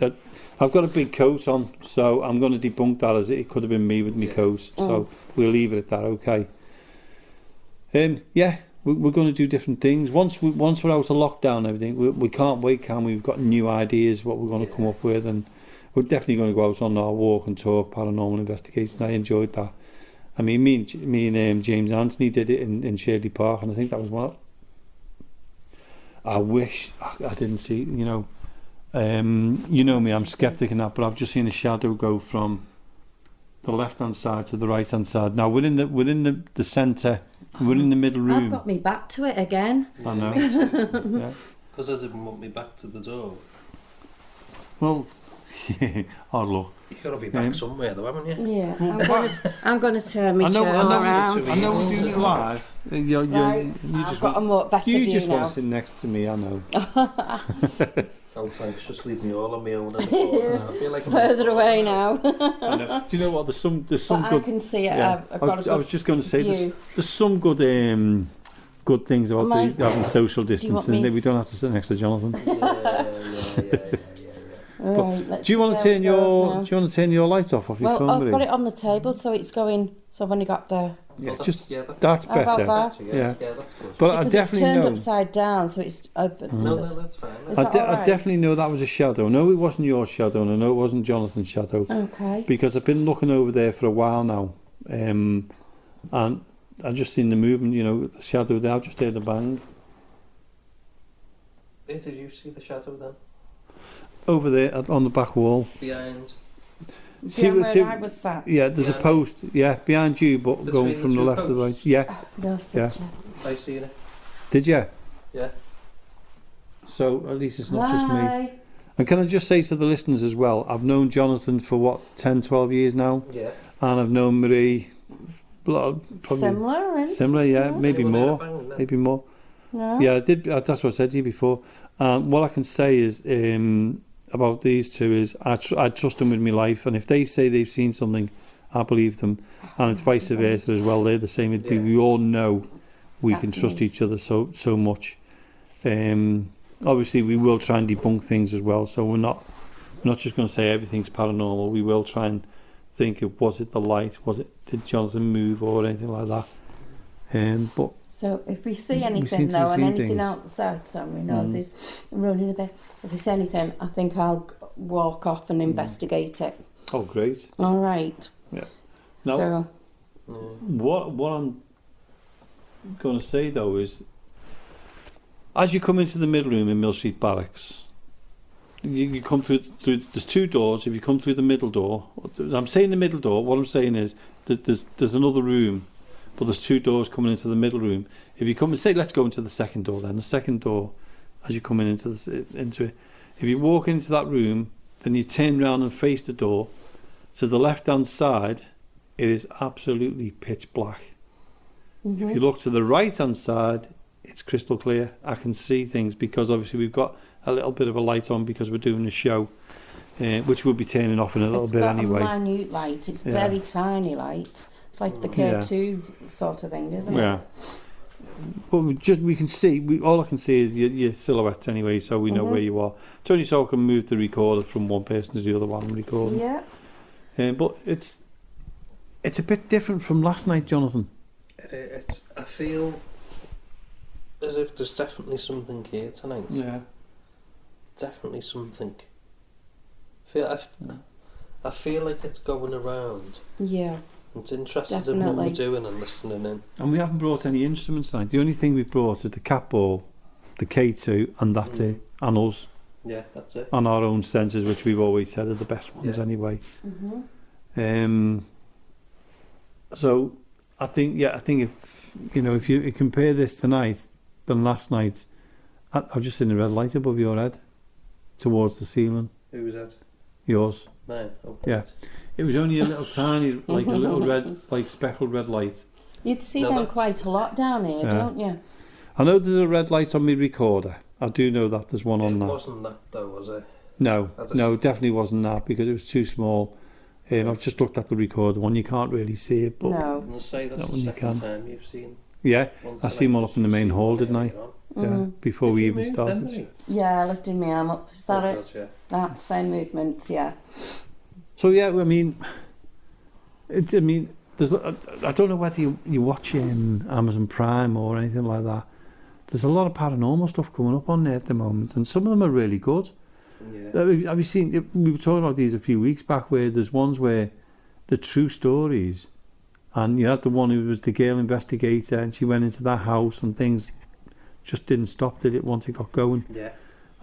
I've got a big coat on, so I'm going to debunk that as it could have been me with my coat. So we'll leave it at that. Okay. We're going to do different things. Once we're out of lockdown and everything, we can't wait, can we? We've got new ideas what we're going to come up with, and we're definitely going to go out on our walk and talk paranormal investigation. I enjoyed that. I mean, me and James Anthony did it in Shirley Park, and I think that was one. I wish I didn't see. You know me, I'm sceptic in that, but I've just seen a shadow go from the left hand side to the right hand side. Now we're in the centre. We're in the middle room. I've got me back to it again. I know. Yeah. Because I didn't want me back to the door. Well, Hard luck. You've got to be back somewhere though, haven't you? Yeah, I'm gonna turn my chair around. I know we're doing it live. You Right, just I've got a want, better you view just want now. to sit next to me, I know. Oh, thanks. Just leave me all on my own. In the corner now. I feel like I'm Further away now. I know. Do you know what? There's some But I good. can see it. Yeah. I've got a good I was just going to say view. there's some good good things about having social distancing. me- We don't have to sit next to Jonathan. Yeah. Right, let's Do you want see to how turn it goes now. your light off your Well, phone, I've Marie? got it on the table, so it's going. So I've only got the. Yeah, Well, just that's that's How about better. that? Yeah. that's good. But I Because it's definitely turned know. upside down, so it's. No, that's fine. Is I, that I alright? definitely know that was a shadow. No, it wasn't your shadow, and I know it wasn't Jonathan's shadow. Okay. Because I've been looking over there for a while now, and I've just seen the movement. You know, the shadow there. I've just heard a bang Where did you see the shadow then? over there on the back wall. Behind. See, Where see- I was sat. yeah, there's a Behind post. Yeah, behind you, but Between going the from the two left to the right. posts? Yeah, No, Yeah. I seen it. did you? Yeah. So at least it's not just me. Hi. And can I just say to the listeners as well, I've known Jonathan for what, 10, 12 years now, Yeah. and I've known Marie, probably Similar, isn't similar, yeah, maybe Anyone heard a more, bang then? maybe more. No? Yeah, I did. That's what I said to you before. What I can say is about these two is I trust them with my life, and if they say they've seen something, I believe them, and it's vice versa as well. They're the same. Yeah. We all know we can That's trust me. each other so much. Obviously, we will try and debunk things as well. So we're not just going to say everything's paranormal. We will try and think of, was it the light? Did Jonathan move or anything like that? But So if we see We anything seem to though, have and seen anything things. outside, so we know this running a bit. If we see anything, I think I'll walk off and investigate it. oh, great! All right. Now, So what I'm going to say though is, as you come into the middle room in Mill Street Barracks, you come through. There's two doors. If you come through the middle door, I'm saying the middle door. What I'm saying is that there's another room, but there's two doors coming into the middle room. If you come and say, let's go into the second door. Then the second door, as you come into it, if you walk into that room, then you turn around and face the door. To the left-hand side, it is absolutely pitch black. If you look to the right-hand side, it's crystal clear. I can see things because obviously we've got a little bit of a light on because we're doing a show, which we'll be turning off in a little it's bit got anyway. a minute light. It's Yeah. very tiny light. It's like the pt2 sort of thing, isn't it? Yeah. But we can see. All I can see is your silhouette anyway, so we know where you are. It's only so I can move the recorder from one person to the other while I'm recording. Yeah. But it's a bit different from last night, Jonathan. I feel as if there's definitely something here tonight. Yeah. Definitely something. I feel like it's going around. Yeah. It's interested in what we're Definitely. doing and listening in. And we haven't brought any instruments tonight. The only thing we've brought is the cat ball, the K2, and that's it. And us, Yeah, that's it. on our own sensors, which we've always said are the best ones Yeah. anyway. Mm-hmm. So I think if you compare this tonight than last night, I've just seen a red light above your head, towards the ceiling. Who was that? Yours. Mine. Oh, Yeah. It was only a little tiny, like a little red, like speckled red light. You'd see No, them that's- quite a lot down here, Yeah. don't you? I know there's a red light on my recorder. I do know that there's one on It that. wasn't that though, was it? No, I just- no, it definitely wasn't that because it was too small. I've just looked at the recorder one. You can't really see it, but No. I'm gonna say that's That the one you second can. time you've seen yeah, one I seen tonight. one up in the main You've hall, seen didn't I? one earlier Yeah, Mm. before on. we Did you even move started. then, Lee? Yeah, I lifted my arm up. Is that Oh, it? God, yeah. That same movement, yeah. So yeah, I mean, there's. I don't know whether you watch Amazon Prime or anything like that. There's a lot of paranormal stuff coming up on there at the moment, and some of them are really good. Yeah. Have you seen? We were talking about these a few weeks back, where there's ones where the true stories, and you had the one who was the girl investigator, and she went into that house, and things just didn't stop, did it? Once it got going, Yeah.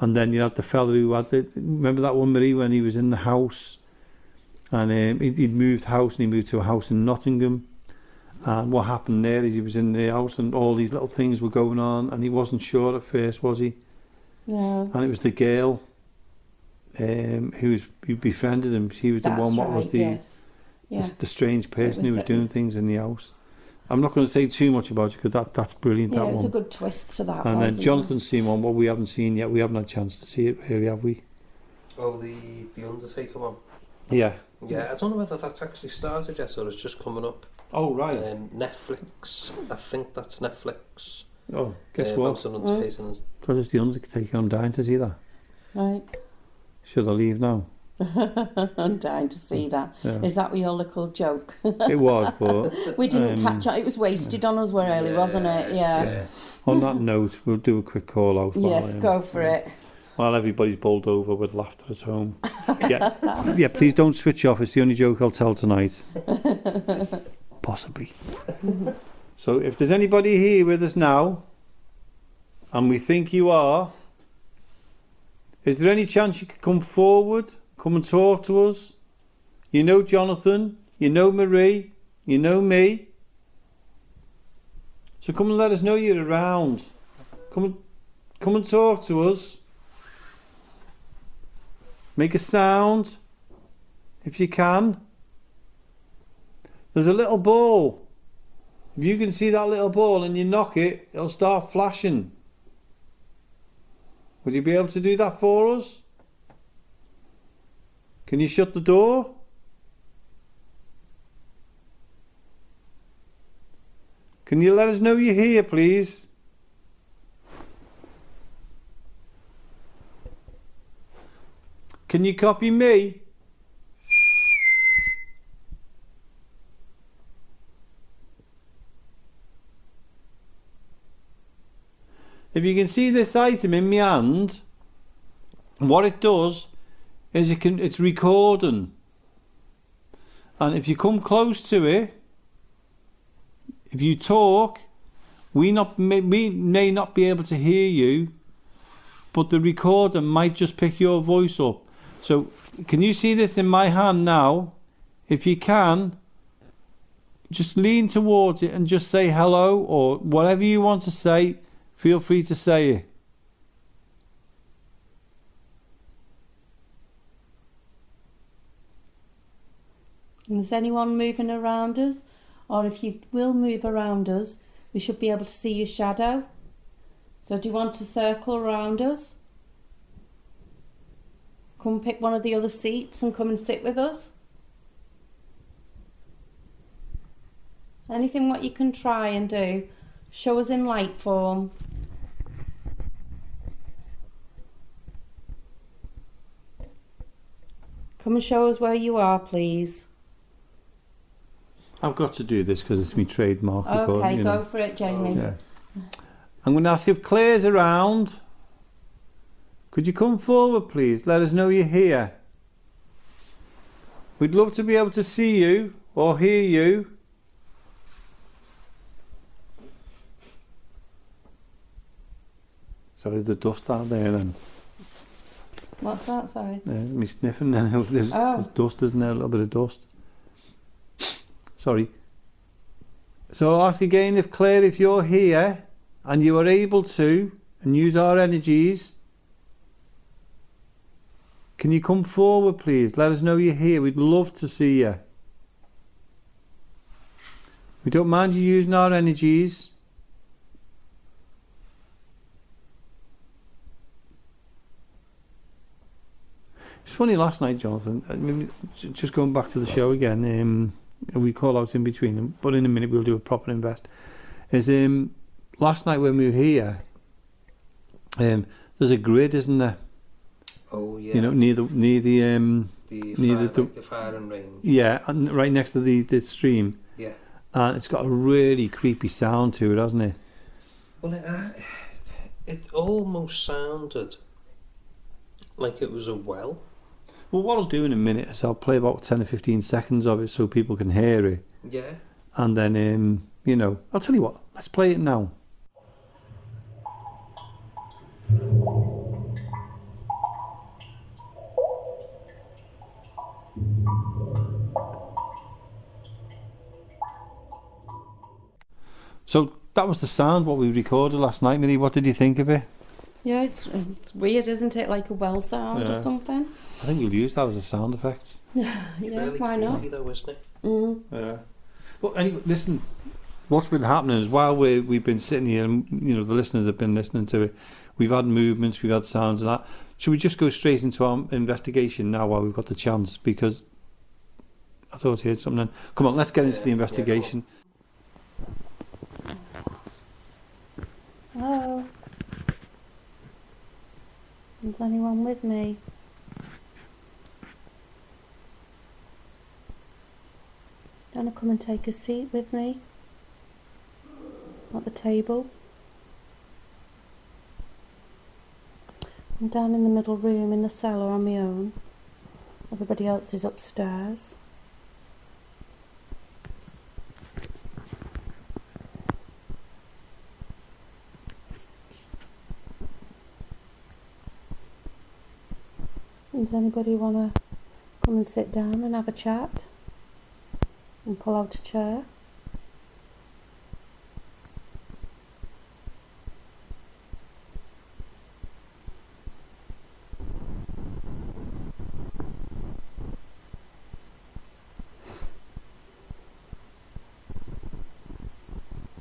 and then you had the fella who had remember that one, Marie, when he was in the house, and he'd moved house, and he moved to a house in Nottingham. And what happened there is he was in the house and all these little things were going on and he wasn't sure at first, was he? No. And it was the girl who befriended him. She was the That's one. What right, was the yes. Yeah. the strange person who was a- doing things in the house? I'm not going to say too much about it because that's brilliant. Yeah, that it was one. a good twist to that. And then wasn't Jonathan's seen one. What we haven't seen yet. We haven't had a chance to see it really, have we? Oh, the Undertaker one. Yeah. Yeah, I don't know whether that's actually started yet or it's just coming up. Oh right. Netflix. I think that's Netflix. Oh, guess About what? an Undertaker. Because it's the Undertaker. I'm dying to see that. it? Right. Should I leave now? I'm dying to see that. Yeah. Is that your little joke? It was, but We didn't catch it. It was wasted on us early, wasn't it? Yeah. on that note, we'll do a quick call out. Yes, go for it. While everybody's bowled over with laughter at home. Yeah, please don't switch off. It's the only joke I'll tell tonight. Possibly. So if there's anybody here with us now, and we think you are, is there any chance you could come forward, come and talk to us? You know Jonathan, you know Marie, you know me. So come and let us know you're around. Come and talk to us. Make a sound, if you can. There's a little ball. If you can see that little ball and you knock it, it'll start flashing. Would you be able to do that for us? Can you shut the door? Can you let us know you're here, please? Can you copy me? If you can see this item in my hand, what it does is it's recording. And if you come close to it, if you talk, we may not be able to hear you, but the recorder might just pick your voice up. So, can you see this in my hand now? If you can, just lean towards it and just say hello, or whatever you want to say, feel free to say it. And is anyone moving around us? Or if you will move around us, we should be able to see your shadow. So do you want to circle around us? Come pick one of the other seats and come and sit with us. Anything what you can try and do. Show us in light form. Come and show us where you are, please. I've got to do this because it's my trademark. Okay, you go know. for it, Jamie. Yeah. I'm going to ask if Claire's around. Could you come forward, please? Let us know you're here. We'd love to be able to see you or hear you. Sorry, the dust out there then. What's that? Sorry. Me sniffing then. There's dust, isn't there? A little bit of dust. Sorry. So I'll ask again if Claire, if you're here and you are able to and use our energies, can you come forward, please? Let us know you're here. We'd love to see you. We don't mind you using our energies. It's funny, last night, Jonathan, I mean, just going back to the show again, we call out in between them, but in a minute we'll do a proper invest. Is last night when we were here, there's a grid, isn't there? Oh yeah. You know, near the firing range. yeah, and right next to the stream. Yeah. And it's got a really creepy sound to it, hasn't it? Well, it almost sounded like it was a well. Well, what I'll do in a minute is I'll play about 10 or 15 seconds of it so people can hear it. Yeah. And then, you know, I'll tell you what, let's play it now. So that was the sound, what we recorded last night, Millie. What did you think of it? Yeah, it's weird, isn't it? Like a well sound or Yeah. something. I think we'll use that as a sound effect. Yeah, Really why not? creepy though, isn't it? Yeah. Well, anyway, listen. What's been happening is while we've been sitting here, and the listeners have been listening to it, we've had movements, we've had sounds, and that. Should we just go straight into our investigation now while we've got the chance? Because I thought I heard something. Then. Come on, let's get into the investigation. Hello. Is anyone with me? Do you want to come and take a seat with me? At the table? I'm down in the middle room in the cellar on my own. Everybody else is upstairs. Does anybody want to come and sit down and have a chat? And pull out a chair?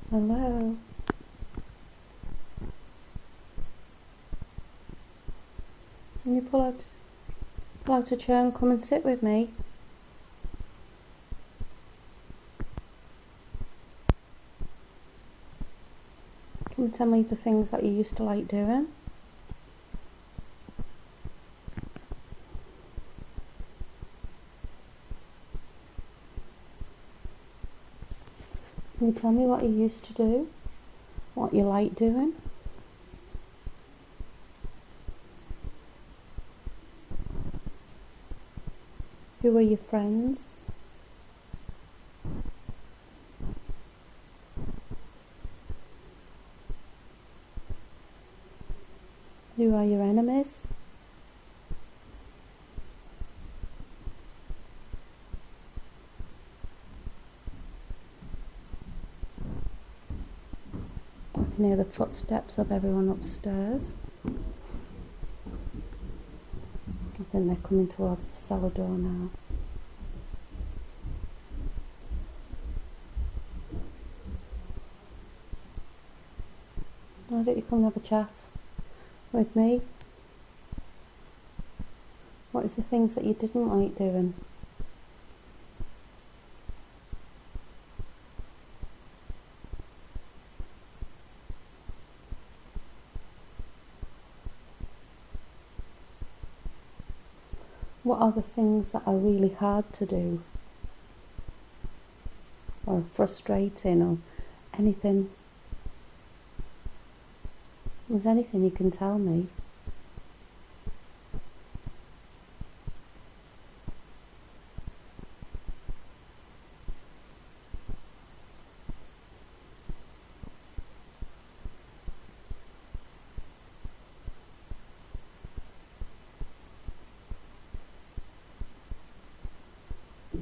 Hello? Can you pull out a chair and come and sit with me? Come and tell me the things that you used to like doing. Can you tell me what you used to do? What you like doing? Who are your friends? Who are your enemies? I can hear the footsteps of everyone upstairs. I think they're coming towards the cellar door now. Why don't you come and have a chat with me? What is the things that you didn't like doing? What are the things that are really hard to do? Or frustrating or anything? Is there anything you can tell me? I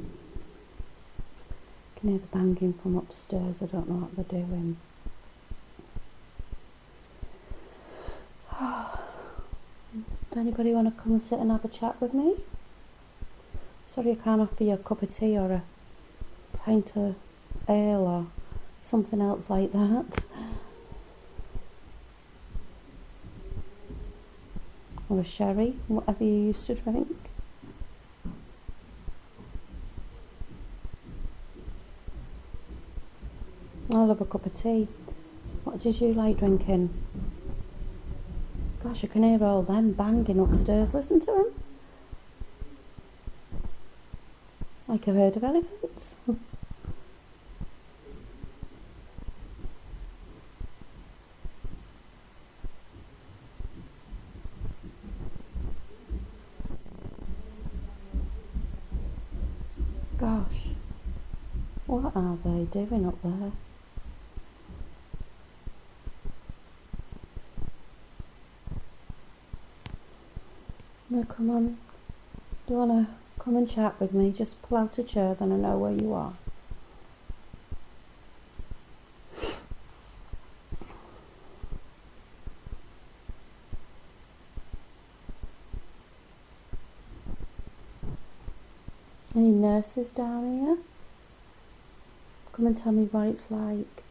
can hear the banging from upstairs. I don't know what they're doing. Does anybody want to come and sit and have a chat with me? Sorry I can't offer you a cup of tea or a pint of ale or something else like that. Or a sherry, whatever you used to drink. I'll have a cup of tea. What did you like drinking? Gosh, I can hear all them banging upstairs. Listen to them. Like a herd of elephants. Gosh, what are they doing up there? No, come on. Do you want to come and chat with me? Just pull out a chair, then I know where you are. Any nurses down here? Come and tell me what it's like.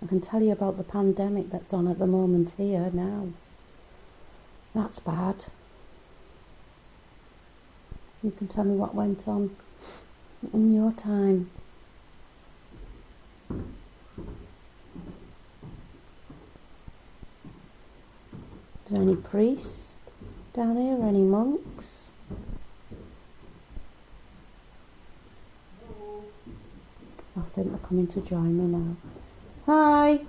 I can tell you about the pandemic that's on at the moment here now. That's bad. You can tell me what went on in your time. Is there any priests down here? Any monks? I think they're coming to join me now. Hi.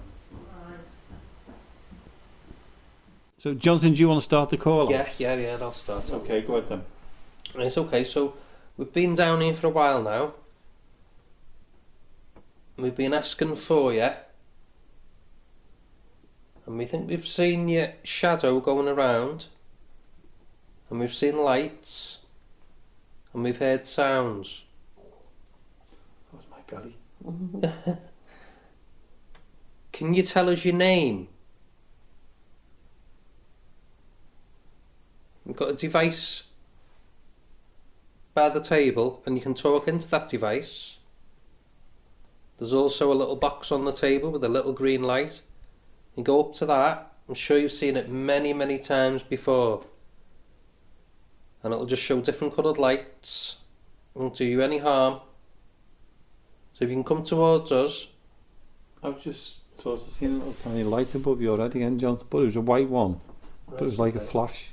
So, Jonathan, do you want to start the call? Yeah, I'll start. Okay, go ahead then. It's okay, so we've been down here for a while now. We've been asking for you. And we think we've seen your shadow going around. And we've seen lights. And we've heard sounds. That was my belly. Can you tell us your name? We've got a device by the table and you can talk into that device. There's also a little box on the table with a little green light. You go up to that. I'm sure you've seen it many times before. And it'll just show different coloured lights. It won't do you any harm. So if you can come towards us. I've just sort of seen a little tiny light above your head again, Jonathan, but it was a white one. But it was like a flash.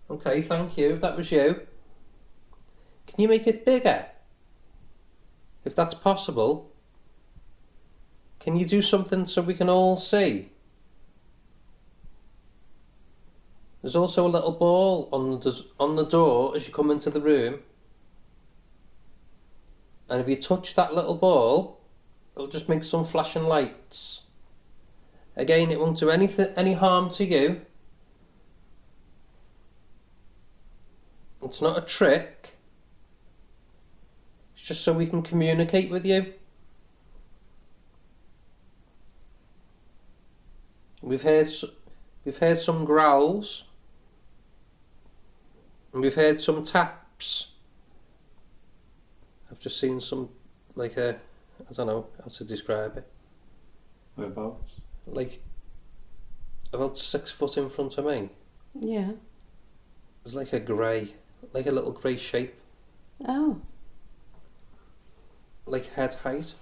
Okay, thank you. If that was you. Can you make it bigger? If that's possible. Can you do something so we can all see? There's also a little ball on the door as you come into the room. And if you touch that little ball, it'll just make some flashing lights. Again, it won't do any harm to you. It's not a trick. It's just so we can communicate with you. We've heard some growls. And we've heard some taps. I've just seen some, like I don't know how to describe it. Whereabouts? Like, about 6 foot in front of me. Yeah. It's like a grey, like a little grey shape. Oh, Like head height.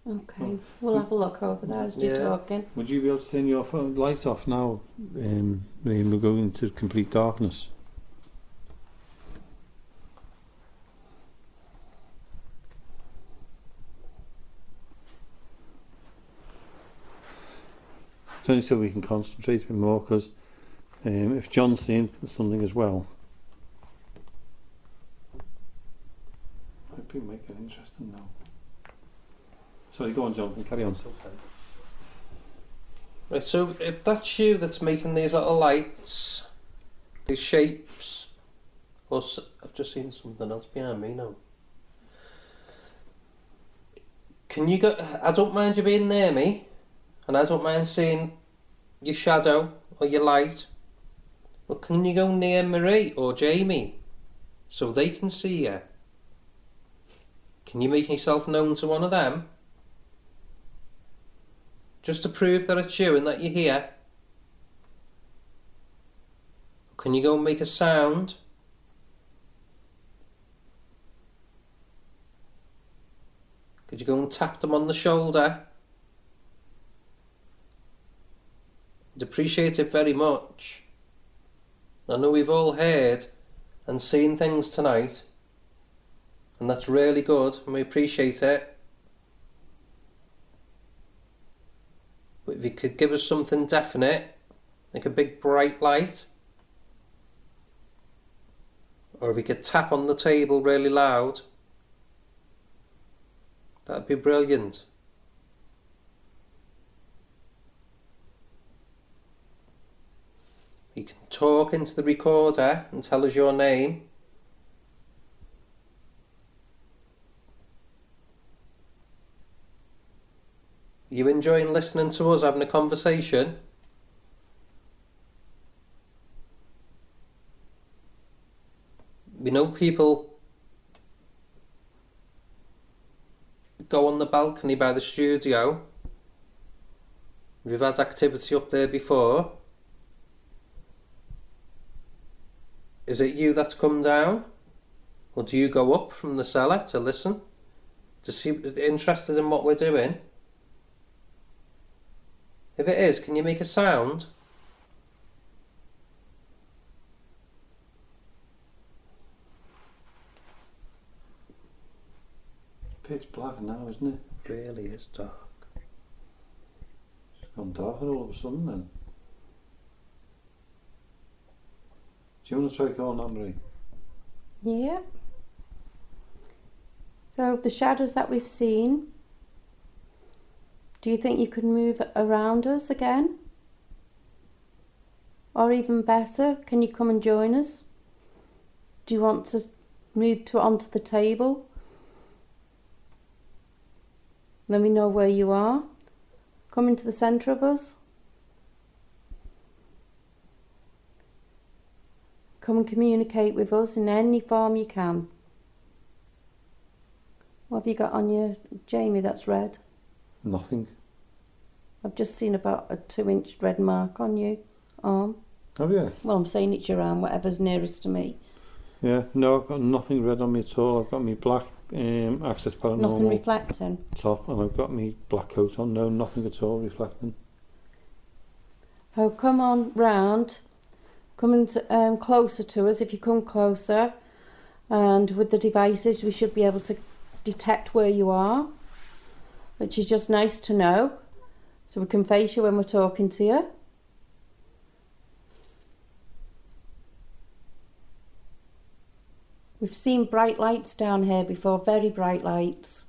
okay. We'll have a look over that as you're talking. Would you be able to turn your light off now? When we go into complete darkness. It's only so we can concentrate a bit more, because if John's seeing something as well, might make it interesting now. Sorry, go on, Jonathan, carry on. Okay. Right, so if that's you that's making these little lights, these shapes, I've just seen something else behind me now. Can you go? I don't mind you being near me, and I don't mind seeing your shadow or your light. But can you go near Marie or Jamie so they can see you? Can you make yourself known to one of them? Just to prove that it's you and that you're here. Can you go and make a sound? Could you go and tap them on the shoulder? I'd appreciate it very much. I know we've all heard and seen things tonight, and that's really good and we appreciate it. But if you could give us something definite, like a big bright light, or if you could tap on the table really loud, that'd be brilliant. You can talk into the recorder and tell us your name. Are you enjoying listening to us having a conversation? We know people go on the balcony by the studio. We've had activity up there before. Is it you that's come down? Or do you go up from the cellar to listen? To see, interested in what we're doing? If it is, can you make a sound? Pitch black now, isn't it? It really is dark. It's gone darker all of a sudden then. Do you want to try calling Anne-Marie? Yeah. So the shadows that we've seen, do you think you could move around us again? Or even better, can you come and join us? Do you want to move onto the table? Let me know where you are. Come into the centre of us. Come and communicate with us in any form you can. What have you got on you, Jamie, that's red? Nothing. I've just seen about a 2-inch red mark on you arm. Have you? Well, I'm saying it's your arm, whatever's nearest to me. Yeah, no, I've got nothing red on me at all. I've got me black Access Paranormal Nothing reflecting. top, and I've got me black coat on. No, nothing at all reflecting. Oh, come on round. Come and closer to us. If you come closer, and with the devices, we should be able to detect where you are, which is just nice to know, so we can face you when we're talking to you. We've seen bright lights down here before, very bright lights.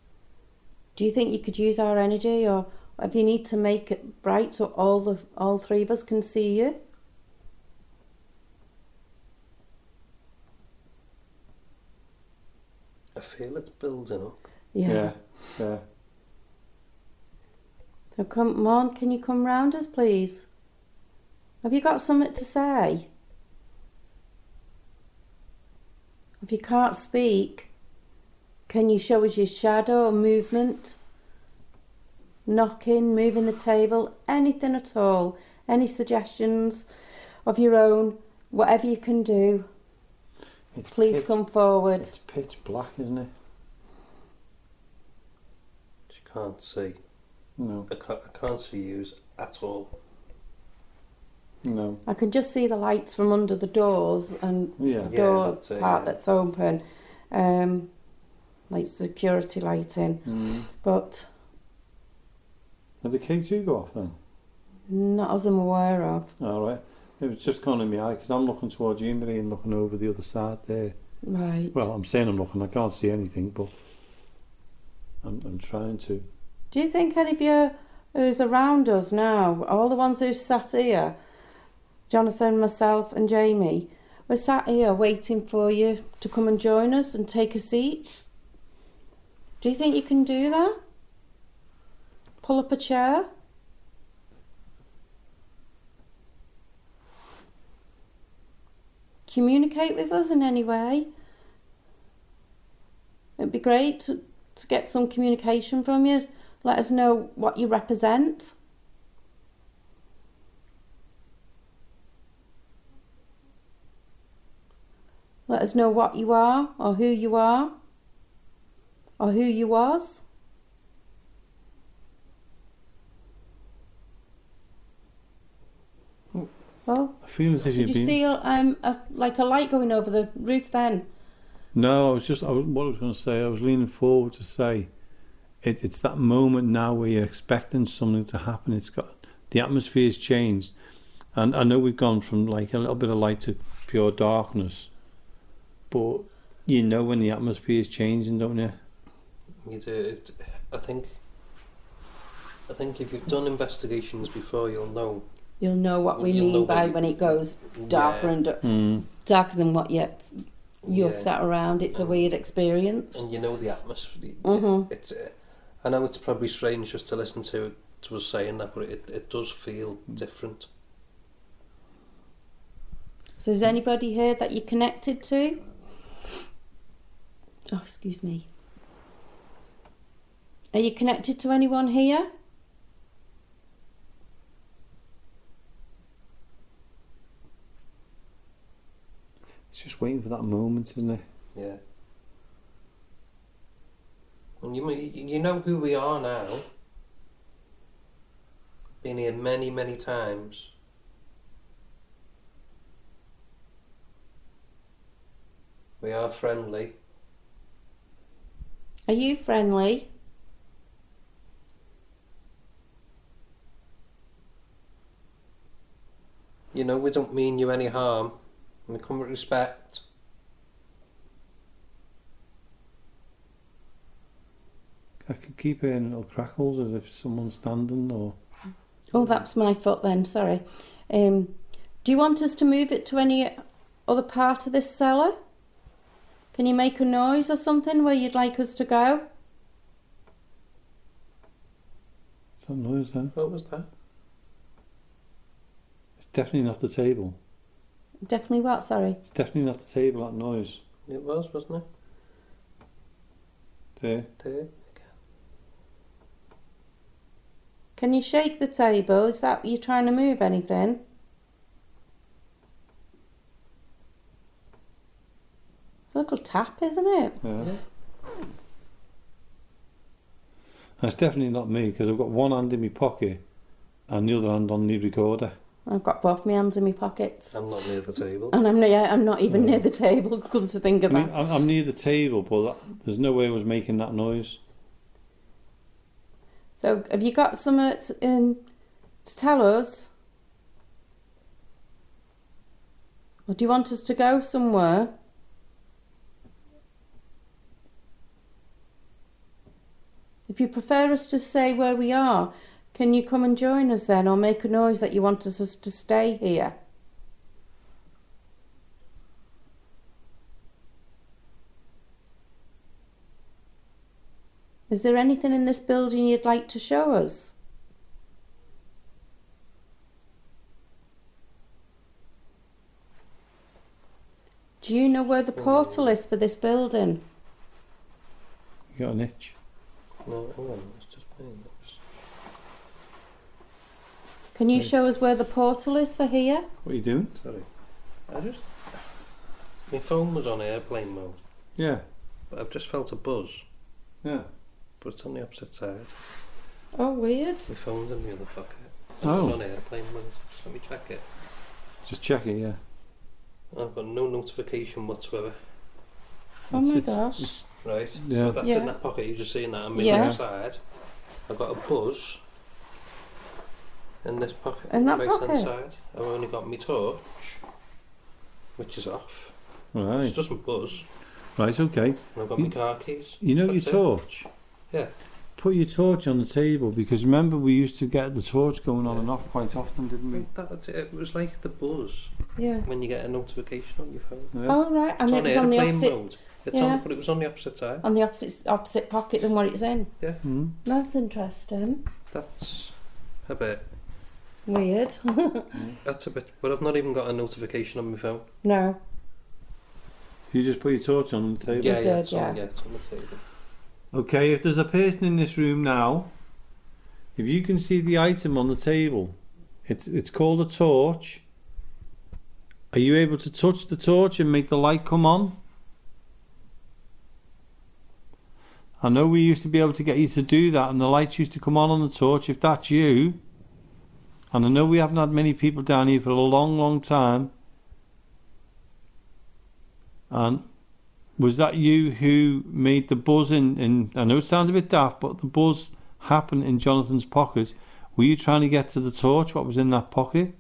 Do you think you could use our energy, or if you need to make it bright so all three of us can see you? I feel it's building up. Yeah. So come on, can you come round us, please? Have you got something to say? If you can't speak, can you show us your shadow or movement? Knocking, moving the table, anything at all. Any suggestions of your own, whatever you can do. Please come forward. It's pitch black, isn't it? She can't see. No. I can't see you at all. No. I can just see the lights from under the doors and Yeah. the door that's it, part yeah. that's open, like security lighting. But Did the K2 go off then? not as I'm aware of. All right. It was just gone in my eye because I'm looking towards you, Marie, and looking over the other side there. Right. Well, I'm saying I'm looking. I can't see anything, but I'm trying to. Do you think any of you who's around us now, all the ones who sat here, Jonathan, myself and Jamie, we're sat here waiting for you to come and join us and take a seat? Do you think you can do that? Pull up a chair? Communicate with us in any way? It'd be great to get some communication from you. Let us know what you represent. Let us know what you are, or who you are, or who you was. Well, I feel as if did you've you been. see like a light going over the roof then? No, what I was going to say, I was leaning forward to say, it's that moment now where you're expecting something to happen. It's got the atmosphere's changed, and I know we've gone from like a little bit of light to pure darkness, but you know when the atmosphere is changing, don't you? You do. I think if you've done investigations before, you'll know. You'll know what we You'll know mean by what when it goes darker and darker than what you're Yeah. sat around. It's a weird experience. And you know the atmosphere. Mhm. It's. I know it's probably strange just to listen to us saying that, but it does feel different. So is anybody here that you're connected to? Oh, excuse me. Are you connected to anyone here? It's just waiting for that moment, isn't it? Yeah. And you know who we are now. Been here many, many times. We are friendly. Are you friendly? You know we don't mean you any harm. We come with respect. I could keep hearing little crackles as if someone's standing or... Oh, that's my foot then, sorry. Do you want us to move it to any other part of this cellar? Can you make a noise or something where you'd like us to go? What's that noise then? What was that? It's definitely not the table. Definitely what, sorry? It's definitely not the table, that noise. It was, wasn't it? There. There. Can you shake the table? Is that you trying to move anything? It's a little tap, isn't it? Yeah. Yeah. And it's definitely not me because I've got one hand in my pocket and the other hand on the recorder. I've got both my hands in my pockets. I'm not near the table. And I'm not even near the table, come to think of I mean, that. I'm near the table, but there's no way I was making that noise. So have you got something to tell us? Or do you want us to go somewhere? If you prefer us to stay where we are, can you come and join us then, or make a noise that you want us to stay here? Is there anything in this building you'd like to show us? Do you know where the portal is for this building? You got an itch. No, hang on, it's just me. Can you show us where the portal is for here? What are you doing? Sorry. My phone was on airplane mode, Yeah. but I've just felt a buzz, Yeah. but it's on the opposite side. Oh, weird. My phone's in the other pocket. Oh. It's on airplane mode. Just let me check it. Just check it, yeah. I've got no notification whatsoever. Oh my It's- gosh. it's- Right? Yeah. So that's Yeah. in that pocket, you're just seeing that on my Yeah. left side. I've got a buzz in this pocket. In that right pocket? hand side. I've only got my torch, which is off. It Right. doesn't buzz. Right, okay. And I've got my car keys. You know That's your it. torch? Yeah. Put your torch on the table because remember we used to get the torch going on and off quite often, didn't we? It was like the buzz Yeah. when you get a notification on your phone. Yeah. Oh right, and It's it was on the airplane opposite mode. It's yeah. but it was on the opposite side. on the opposite pocket than what it's in. Mm. That's interesting. That's a bit. Weird. That's a bit. But I've not even got a notification on my phone. No. You just put your torch on the table. Yeah, did, it's yeah. on, it's on the table. Okay, if there's a person in this room now, if you can see the item on the table, it's called a torch. Are you able to touch the torch and make the light come on? I know we used to be able to get you to do that and the lights used to come on the torch. If that's you, and I know we haven't had many people down here for a long, long time, and was that you who made the buzz in I know it sounds a bit daft, but the buzz happened in Jonathan's pocket. Were you trying to get to the torch? What was in that pocket?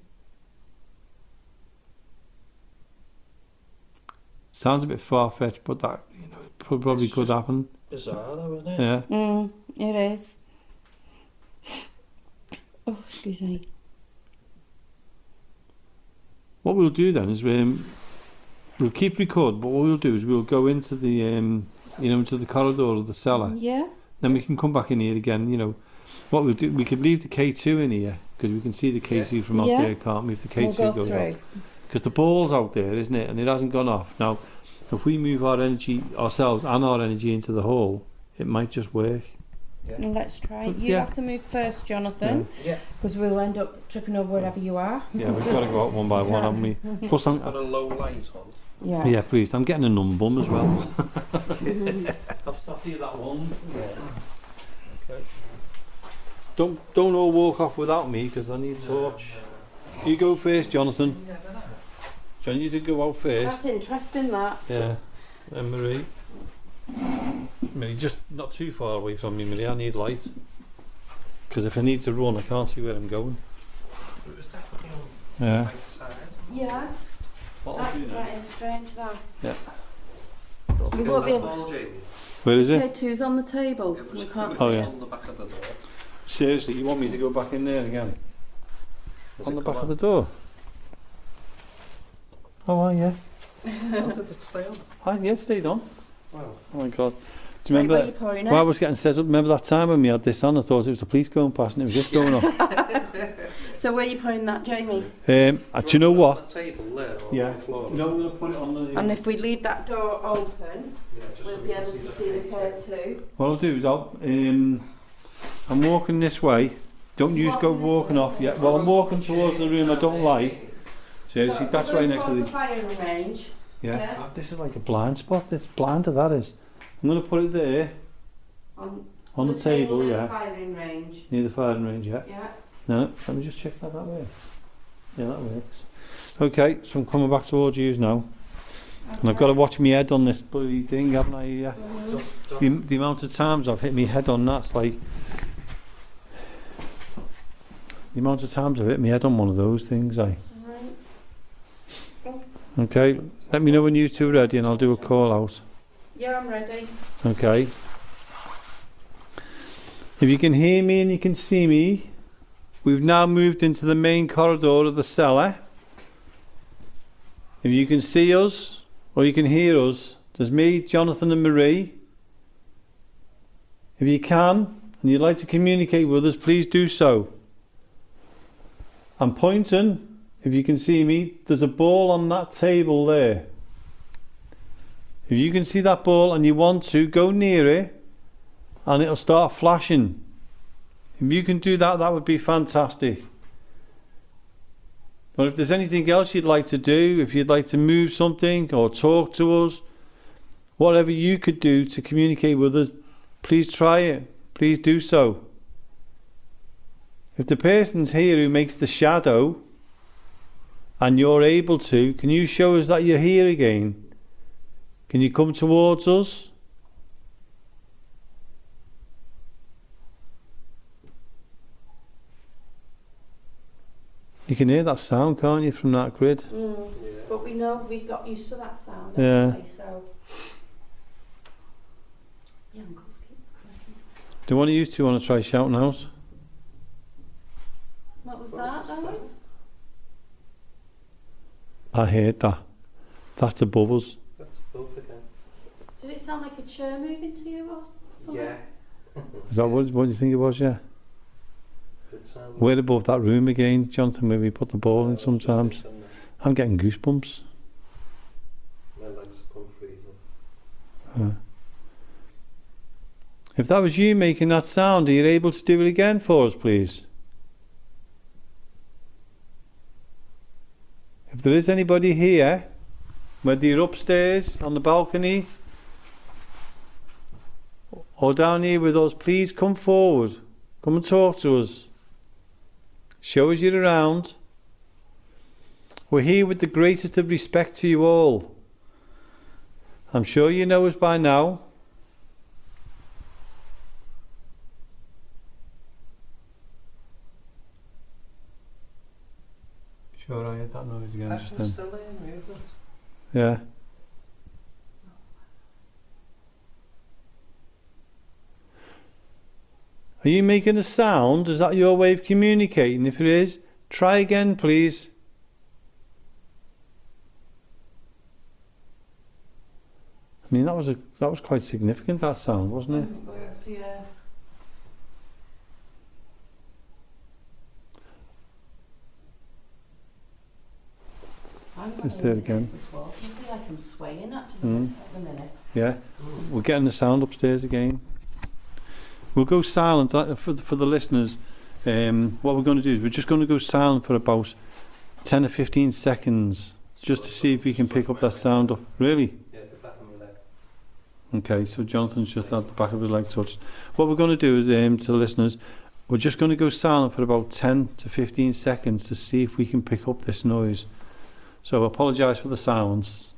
Sounds a bit far-fetched, but that probably It's could just happen. Bizarre though, isn't it? Yeah. It is. Oh, excuse me. What we'll do then is we'll keep record, but what we'll do is we'll go into the into the corridor of the cellar. Yeah. Then we can come back in here again. What we'll do, we could leave the K2 in here because we can see the K2 from out Yeah. there, can't we? If the We'll K2 go goes through. off, because the ball's out there, isn't it? And it hasn't gone off. Now, If we move our energy, ourselves and our energy into the hole, it might just work. Well, let's try. So, You yeah. have to move first, Jonathan, Yeah. because we'll end up tripping over wherever you are. Yeah, we've got to go out one by one, haven't we? Plus, Put a low light on. Yeah. yeah, please. I'm getting a numb bum as well. I've sat here that long. Okay. Don't all walk off without me because I need a torch. You go first, Jonathan. John, you did go out first. That's interesting, that. Yeah. And Marie. Marie, just not too far away from me, Marie. I need light. Because if I need to run, I can't see where I'm going. It was definitely on Yeah. the right side. Yeah. That is strange, that. Yeah. We won't be able. Ball, Jamie. Where is it? K2's on the table. It We was, can't it see Oh, was yeah. it. on the back of the door. Seriously, you want me to go back in there again? Does On it the come back of the door? Oh, yeah. How did it stay on? Yeah, it stayed on. Wow. Oh my God. Do you Right, where remember you pouring while I it? was getting set up? Remember that time when we had this on? I thought it was the police going past and it was just going off. So where are you pouring that, Jamie? Do you know what? On the table there or Yeah. on the floor? No, I'm going to put it on the... And if we leave that door open, Yeah, just we'll so be we can able to the see the face. K2. What I'll do is I'm walking this way. Don't use go walking off yet. Well, I'm walking towards the room I don't like. Seriously, So that's we're right going next to towards the... the firing range. Yeah. Yeah. God, this is like a blind spot. This blinder that is. I'm going to put it there on the table, near the yeah. firing range. Near the firing range, yeah. Yeah. No, let me just check that way. Yeah, that works. Okay, so I'm coming back towards you now. And I've got to watch my head on this bloody thing, haven't I? Yeah. The amount of times I've hit my head on that's like... The amount of times I've hit my head on one of those things, Right. Okay, let me know when you two are ready and I'll do a call out. Yeah, I'm ready. Okay. If you can hear me and you can see me, we've now moved into the main corridor of the cellar. If you can see us or you can hear us, there's me, Jonathan and Marie. If you can and you'd like to communicate with us, please do so. I'm pointing. If you can see me, there's a ball on that table there. If you can see that ball and you want to, go near it and it'll start flashing. If you can do that, that would be fantastic. But if there's anything else you'd like to do, if you'd like to move something or talk to us, whatever you could do to communicate with us, please try it. Please do so. If the person's here who makes the shadow and you're able to, can you show us that you're here again? Can you come towards us? You can hear that sound, can't you, from that grid? Mm. Yeah. But we know we got used to that sound, Yeah. haven't we? So. Yeah, I'm going to keep cracking. Do one of you two want to try shouting out? What was that, those? I heard that. That's above us. That's both again. Did it sound like a chair moving to you or something? Yeah. Is that what you think it was, yeah? Good sound. We're above that room again, Jonathan, where we put the ball in sometimes. I'm getting goosebumps. My legs have come free. If that was you making that sound, are you able to do it again for us, please? If there is anybody here, whether you're upstairs on the balcony or down here with us, please come forward. Come and talk to us. Show us you're around. We're here with the greatest of respect to you all. I'm sure you know us by now. Sure, I heard that noise again just then. Still there, movement. Yeah. Are you making a sound? Is that your way of communicating? If it is, try again, please. I mean, that was quite significant, that sound, wasn't it? Yes, yes. Just say it again. This wall. Can you feel like him swaying at Mm. the minute. Yeah, we're getting the sound upstairs again. We'll go silent for the listeners. What we're going to do is we're just going to go silent for about 10 or 15 seconds just to see if we can pick up that sound up. Really? Yeah, the back of my leg. Okay, so Jonathan's just had the back of his leg touched. What we're going to do is, to the listeners, we're just going to go silent for about 10 to 15 seconds to see if we can pick up this noise. So I apologise for the silence.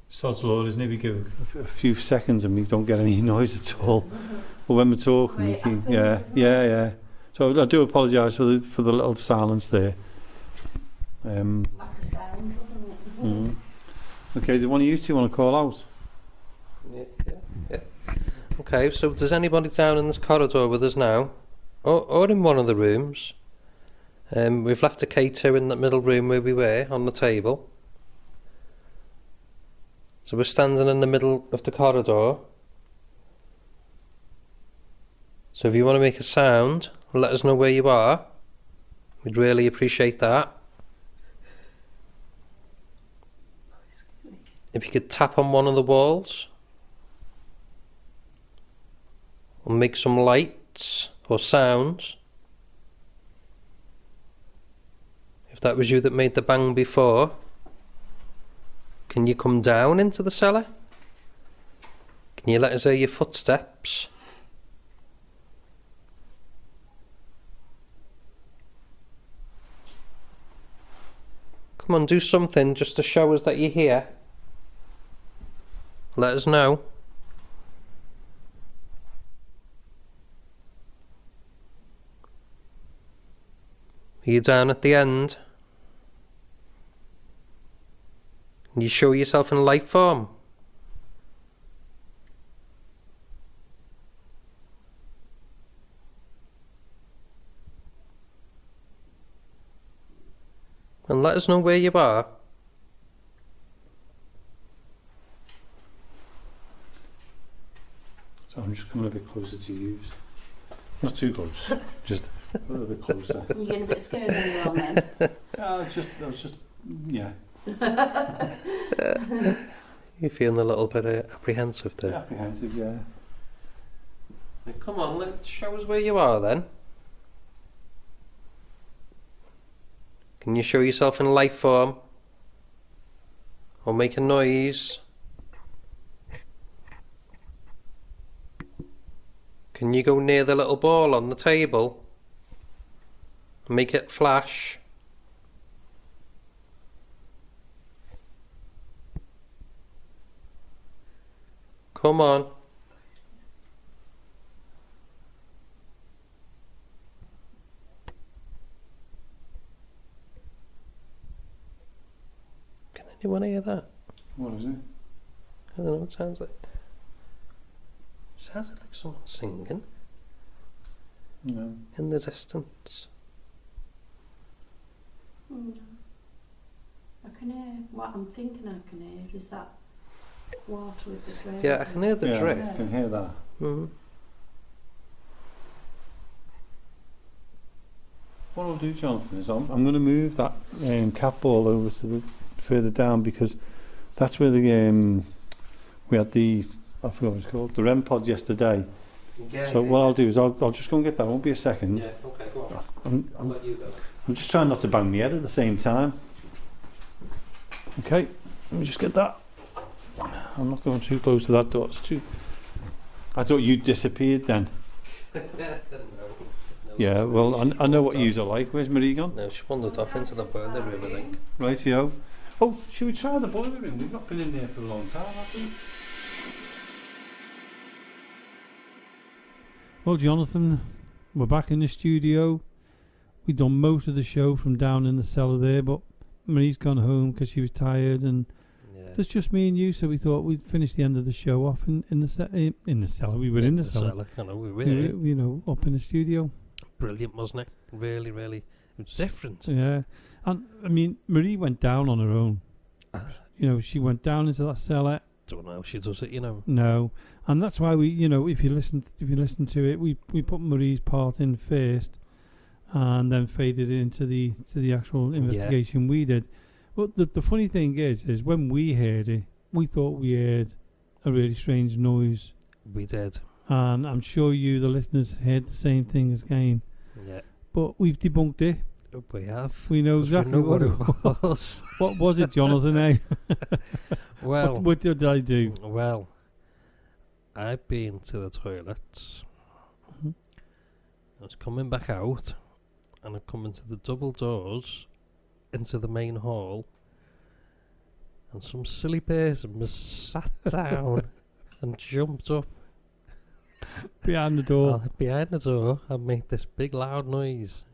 Sod's law, isn't it? We give a few seconds and we don't get any noise at all. But when we're talking, we can, yeah. So I do apologise for the little silence there. Lack of sound, wasn't it? Okay, do one of you two want to call out? Yeah. Okay, so if there's anybody down in this corridor with us now, or in one of the rooms, we've left a K2 in that middle room where we were, on the table. So we're standing in the middle of the corridor. So if you want to make a sound, let us know where you are. We'd really appreciate that. If you could tap on one of the walls, or make some lights or sounds. If that was you that made the bang before, can you come down into the cellar? Can you let us hear your footsteps? Come on, do something just to show us that you're here. Let us know. Are you down at the end? Can you show yourself in life form? And let us know where you are. So I'm just coming a bit closer to you. Not too close, just a little bit closer. You're getting a bit scared when you're on then. I was just, yeah. You're feeling a little bit apprehensive there. Apprehensive, yeah. Come on, let's show us where you are then. Can you show yourself in life form? Or make a noise? Can you go near the little ball on the table? Make it flash? Come on. Can anyone hear that? What is it? I don't know, it sounds like... Sounds like someone singing No. in the distance. I can hear, what I'm thinking I can hear is that water with the drip. Yeah, I can hear the Yeah, drip. I can hear that. Mm. What I'll do, Jonathan, is I'm going to move that cat ball over to the further down because that's where the we had the, I forgot what it's called, the REM pod yesterday. Yeah, So what I'll do is I'll just go and get that. Won't be a second. Yeah, okay, go on. I'll let you go. I'm just trying not to bang my head at the same time. Okay, let me just get that. I'm not going too close to that door. It's too... I thought you disappeared then. No, Yeah, well, I know what yous are like. Where's Marie gone? No, she wandered off into the boiler room, I think. Rightio. Oh, should we try the boiler room? We've not been in there for a long time, have we? Well, Jonathan, we're back in the studio. We've done most of the show from down in the cellar there, but Marie's gone home because she was tired, and there's just me and you, so we thought we'd finish the end of the show off in the cellar. We were in the cellar. I know, we were. You know, up in the studio. Brilliant, wasn't it? Really, really. It was different. Yeah. And, I mean, Marie went down on her own. She went down into that cellar. Don't know how she does it, No, and that's why we, if you listen to it, we put Marie's part in first, and then faded it into the actual investigation we did. But the funny thing is when we heard it, we thought we heard a really strange noise. We did. And I'm sure you, the listeners, heard the same thing as Gain. Yeah. But we've debunked it. We have. We know exactly what it was. What was it, Jonathan, eh? Well. What did I do? Well, I've been to the toilets. Mm-hmm. I was coming back out, and I come into the double doors into the main hall, and some silly person was sat down and jumped up behind the door. Behind the door and made this big loud noise.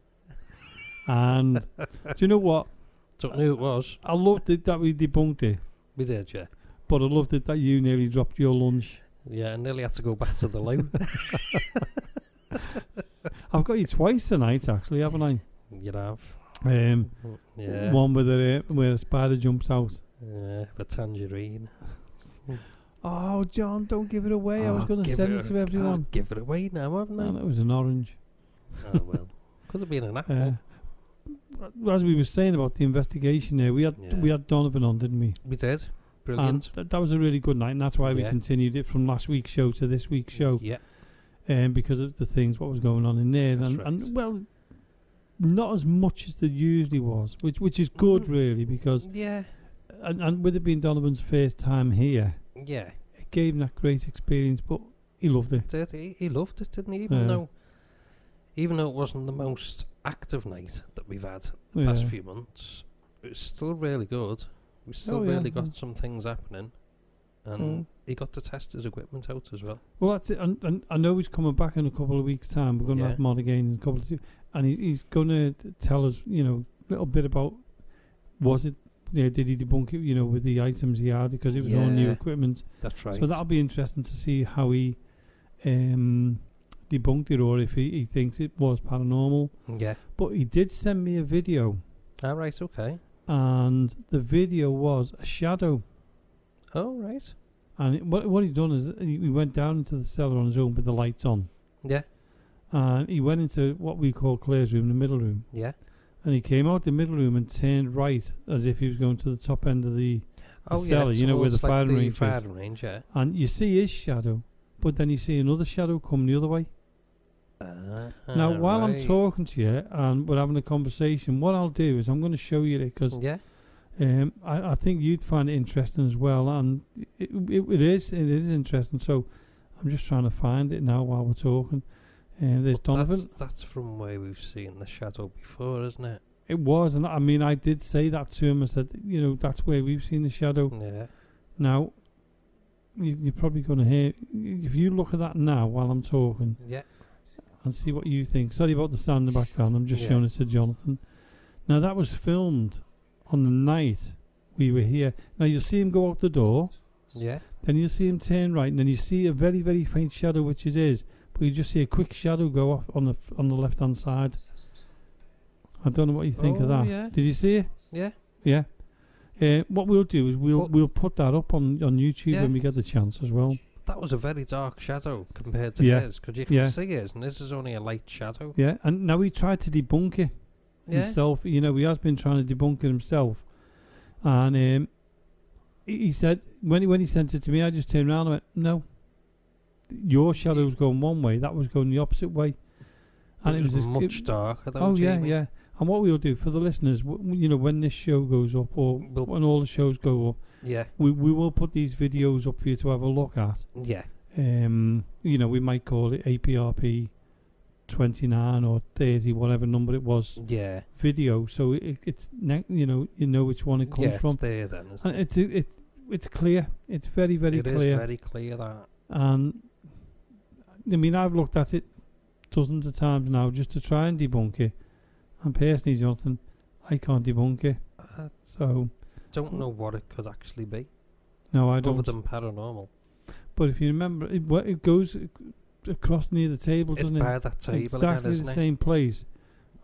And do you know what? Don't know who it was. I loved it that we debunked it. We did, yeah. But I loved it that you nearly dropped your lunch. Yeah, I nearly had to go back to the loo. I've got you twice tonight, actually, haven't I? You have. Yeah. One where a spider jumps out. Yeah, a tangerine. Oh, John, don't give it away. I was going to send it to everyone. Give it away now, haven't I? No, it was an orange. Oh, well. Could have been an apple. As we were saying about the investigation there, we had Donovan on, didn't we? We did. Brilliant. And that was a really good night, and that's why we continued it from last week's show to this week's show. Yeah. Because of the things, what was going on in there. That's and well, not as much as there usually was, which is good, really, because... Yeah. And with it being Donovan's first time here... Yeah. It gave him that great experience, but he loved it. He loved it, didn't he? Even though it wasn't the most active night that we've had the past few months, it was still really good. We still really got some things happening, and he got to test his equipment out as well. Well, that's it. And I know he's coming back in a couple of weeks' time. We're going to have him on again in a couple of... And he's going to tell us, a little bit about, was it... did he debunk it, with the items he had, because it was all new equipment. That's right. So that'll be interesting to see how he debunked it, or if he thinks it was paranormal. Yeah. But he did send me a video. All right, okay. And the video was a shadow. Oh, right. And what he done is he went down into the cellar on his own with the lights on. Yeah. And he went into what we call Claire's room, the middle room. Yeah. And he came out the middle room and turned right as if he was going to the top end of the cellar, where the firing range is. Yeah. And you see his shadow, but then you see another shadow come the other way. Now, while I'm talking to you and we're having a conversation, what I'll do is I'm going to show you it, because I think you'd find it interesting as well, and it is interesting. So I'm just trying to find it now while we're talking. There's Donovan. That's from where we've seen the shadow before, isn't it? It was, and I mean, I did say that to him. I said, that's where we've seen the shadow. Yeah. Now, you're probably going to hear, if you look at that now while I'm talking, and see what you think. Sorry about the sound in the background. I'm just showing it to Jonathan. Now, that was filmed on the night we were here. Now, you'll see him go out the door. Yeah. Then you'll see him turn right, and then you see a very, very faint shadow, which it is. But you just see a quick shadow go off on the left hand side. I don't know what you think of that. Yeah. Did you see it? Yeah. Yeah. What we'll do is we'll put that up on YouTube when we get the chance as well. That was a very dark shadow compared to his, because you can see his, and this is only a light shadow. Yeah, and now he tried to debunk it himself. He has been trying to debunk it himself, and he said when he sent it to me, I just turned around and went, no. Your shadow was going one way, that was going the opposite way, and it was much darker. Oh yeah. And what we'll do for the listeners, when this show goes up, or when all the shows go up, we will put these videos up for you to have a look at. Yeah. We might call it APRP 29 or 30, whatever number it was. Yeah. Video, so it's which one it comes from. It's there then, isn't it? And it's clear. It's very, very clear. It is very clear, that. And I mean, I've looked at it dozens of times now just to try and debunk it. And personally, Jonathan, I can't debunk it. So don't know what it could actually be. No, I don't. Other than paranormal. But if you remember, it goes across near the table, doesn't it? It's by that table exactly again, isn't the it? same place.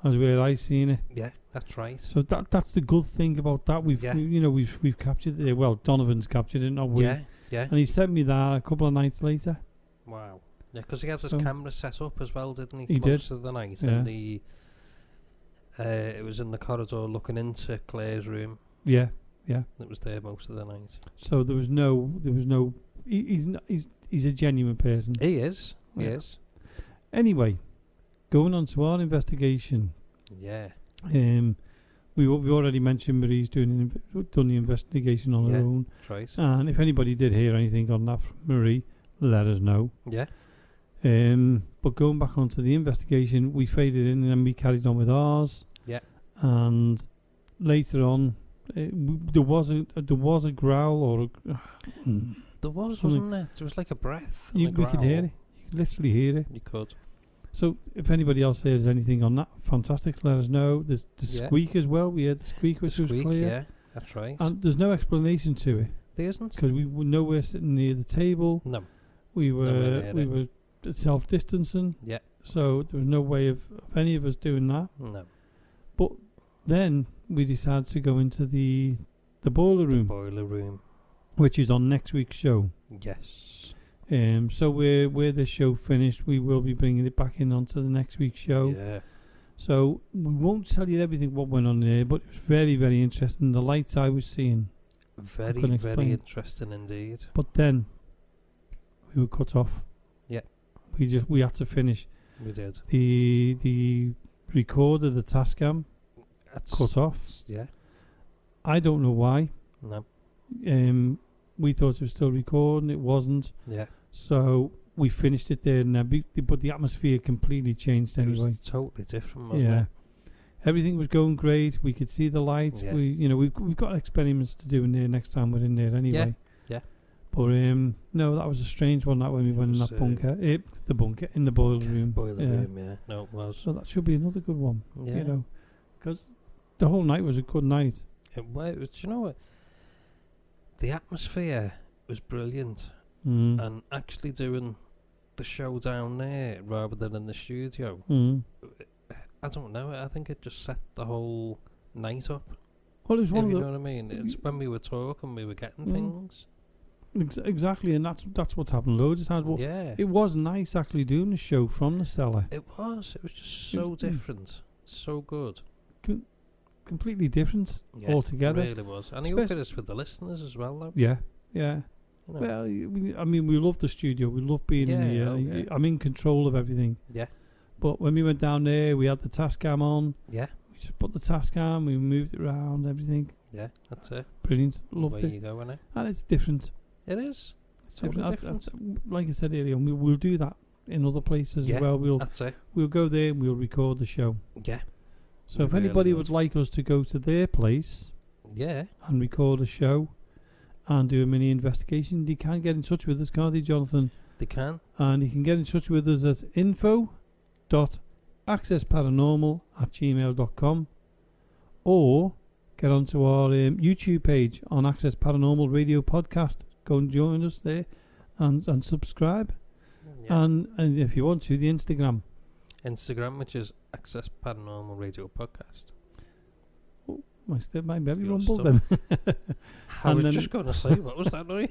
as where I seen it. Yeah, that's right. So that's the good thing about that. We've captured it. Well, Donovan's captured it, not we. Yeah. And he sent me that a couple of nights later. Wow. Yeah, because he has his camera set up as well, didn't he? He Close did. to the night. Yeah. And it was in the corridor looking into Claire's room. Yeah. It was there most of the night. So there was no. He's a genuine person. He is. He Yeah. is. Anyway, going on to our investigation. Yeah. We already mentioned Marie's done the investigation on her own. That's right. And if anybody did hear anything on that from Marie, let us know. Yeah. But going back onto the investigation, we faded in and then we carried on with ours. Yeah. And later on, there was a growl or There was, wasn't there? There was like a breath. we could hear it. You could literally hear it. You could. So if anybody else hears anything on that, fantastic, let us know. There's the squeak as well. We heard the squeak, which was clear. Yeah, that's right. And there's no explanation to it. There isn't? Because we were nowhere sitting near the table. No. We were self-distancing. Yeah. So there was no way of any of us doing that. No. But then we decided to go into the boiler room. The boiler room. Which is on next week's show. Yes. So where this show finished, we will be bringing it back in onto the next week's show. Yeah. So we won't tell you everything what went on there, but it was very, very interesting. The lights I was seeing. Very, very interesting indeed. But then we were cut off. Yeah. We had to finish. We did. The recorder, the Tascam, cut off. Yeah. I don't know why. No. We thought it was still recording. It wasn't. Yeah. So we finished it there, and but the atmosphere completely changed anyway. It was totally different, wasn't it? Everything was going great. We could see the lights. Yeah. We've got experiments to do in there next time we're in there anyway. Yeah. But no, that was a strange one. That when we went in that bunker, the bunker in the boiler room. Boiler room, yeah. No, it was. So that should be another good one. Yeah. Because the whole night was a good night. It was. You know what? The atmosphere was brilliant, and actually doing the show down there rather than in the studio. I don't know. I think it just set the whole night up. Well, it was one if of you the know what I mean. It's when we were talking, we were getting things. Exactly, and that's what's happened loads of times. Well, yeah, it was nice actually doing the show from the cellar. It was. It was just so different, so good. Completely different altogether. It really was. And you did this with the listeners as well, though. Yeah. You know. Well, we love the studio. We love being in here. Okay. I'm in control of everything. Yeah. But when we went down there, we had the Tascam on. Yeah. We just put the Tascam, we moved it around, everything. Yeah, that's it. Brilliant. Loved it. There you go, innit? And it's different. It is. It's totally different. Like I said earlier, we'll do that in other places as well. That's it. We'll go there and we'll record the show. Yeah. So if anybody would like us to go to their place and record a show and do a mini investigation, they can get in touch with us, can't they, Jonathan? They can. And you can get in touch with us at info.accessparanormal@gmail.com or get onto our YouTube page on Access Paranormal Radio Podcast. Go and join us there and subscribe. Yeah. And if you want to, the Instagram, which is Access Paranormal Radio Podcast. Oh, my belly rumbled then. I was just going to say, what was that noise?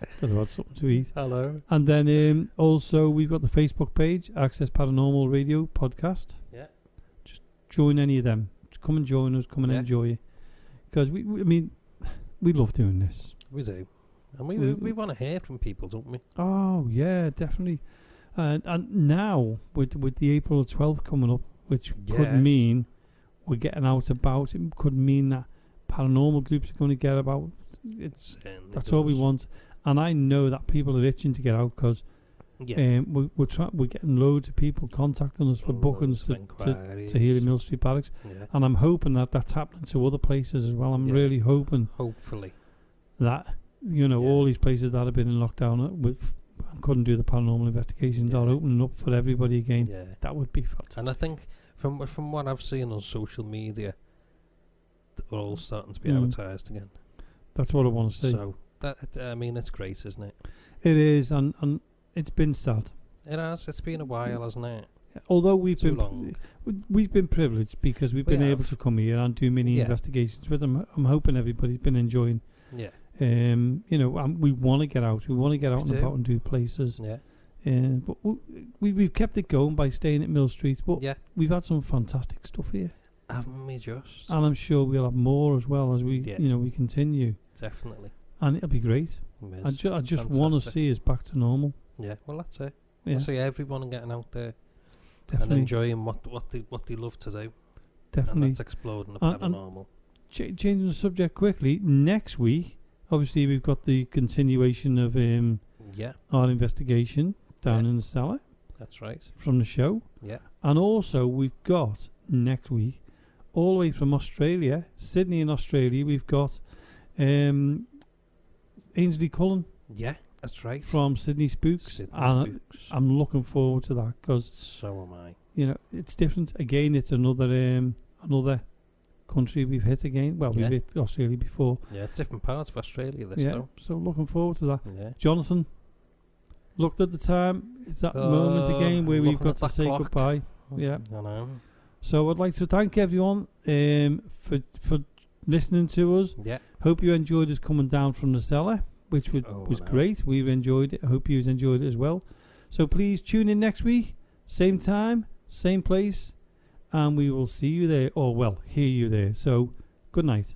It's because I had something to eat. Hello. And then also we've got the Facebook page, Access Paranormal Radio Podcast. Yeah. Just join any of them. Just come and join us. Come and enjoy it. Because we love doing this. We do. And we want to hear from people, don't we? Oh, yeah, definitely. And now, with the April 12th coming up, which could mean we're getting out about, it could mean that paranormal groups are going to get about. That's all we want. And I know that people are itching to get out because we're getting loads of people contacting us for bookings to hear in Mill Street Barracks. Yeah. And I'm hoping that that's happening to other places as well. I'm really hoping. Hopefully. That, all these places that have been in lockdown couldn't do the paranormal investigations are opening up for everybody again. Yeah. That would be fantastic. And I think from what I've seen on social media, we're all starting to be advertised again. That's what I want to see. So it's great, isn't it? It is, and it's been sad. It has. It's been a while, hasn't it? Although we've Too been long. we've been privileged because we've We been able have. to come here and do mini Yeah. investigations with them. I'm hoping everybody's been enjoying. Yeah. You know, we want to get out. We want to get out and do. about and do places. Yeah. But we've kept it going by staying at Mill Street. But Yeah. we've had some fantastic stuff here, Haven't we just? and I'm sure we'll have more as well as we Yeah. we continue. Definitely. And it'll be great. It I is. just It's want to fantastic. see us back to normal. Yeah, well, that's it. Yeah, I see everyone getting out there and definitely, enjoying what they love to do. And definitely. that's exploring the And- paranormal. Changing the subject quickly. Next week, obviously, we've got the continuation of Yeah, our investigation down Yeah. in the cellar that's right. from the show, Yeah. and also we've got next week, all the way from Australia, Sydney in Australia, we've got Ainsley Cullen Yeah, that's right. from Sydney Spooks, Sydney and Spooks. I'm looking forward to that because So am I. it's different. Again, it's another country we've hit again. Well, Yeah. we've hit Australia before. Yeah, it's different parts of Australia this Yeah, though. so looking forward to that. Yeah. Jonathan, looked at the time. It's that moment again where we've looking got at to that say clock. goodbye. Yeah. I know. So I'd like to thank everyone for listening to us. Yeah. Hope you enjoyed us coming down from the cellar, which was I know. great. We've enjoyed it. I hope you enjoyed it as well. So please tune in next week, same time, same place, and we will see you there, or well, hear you there. So good night.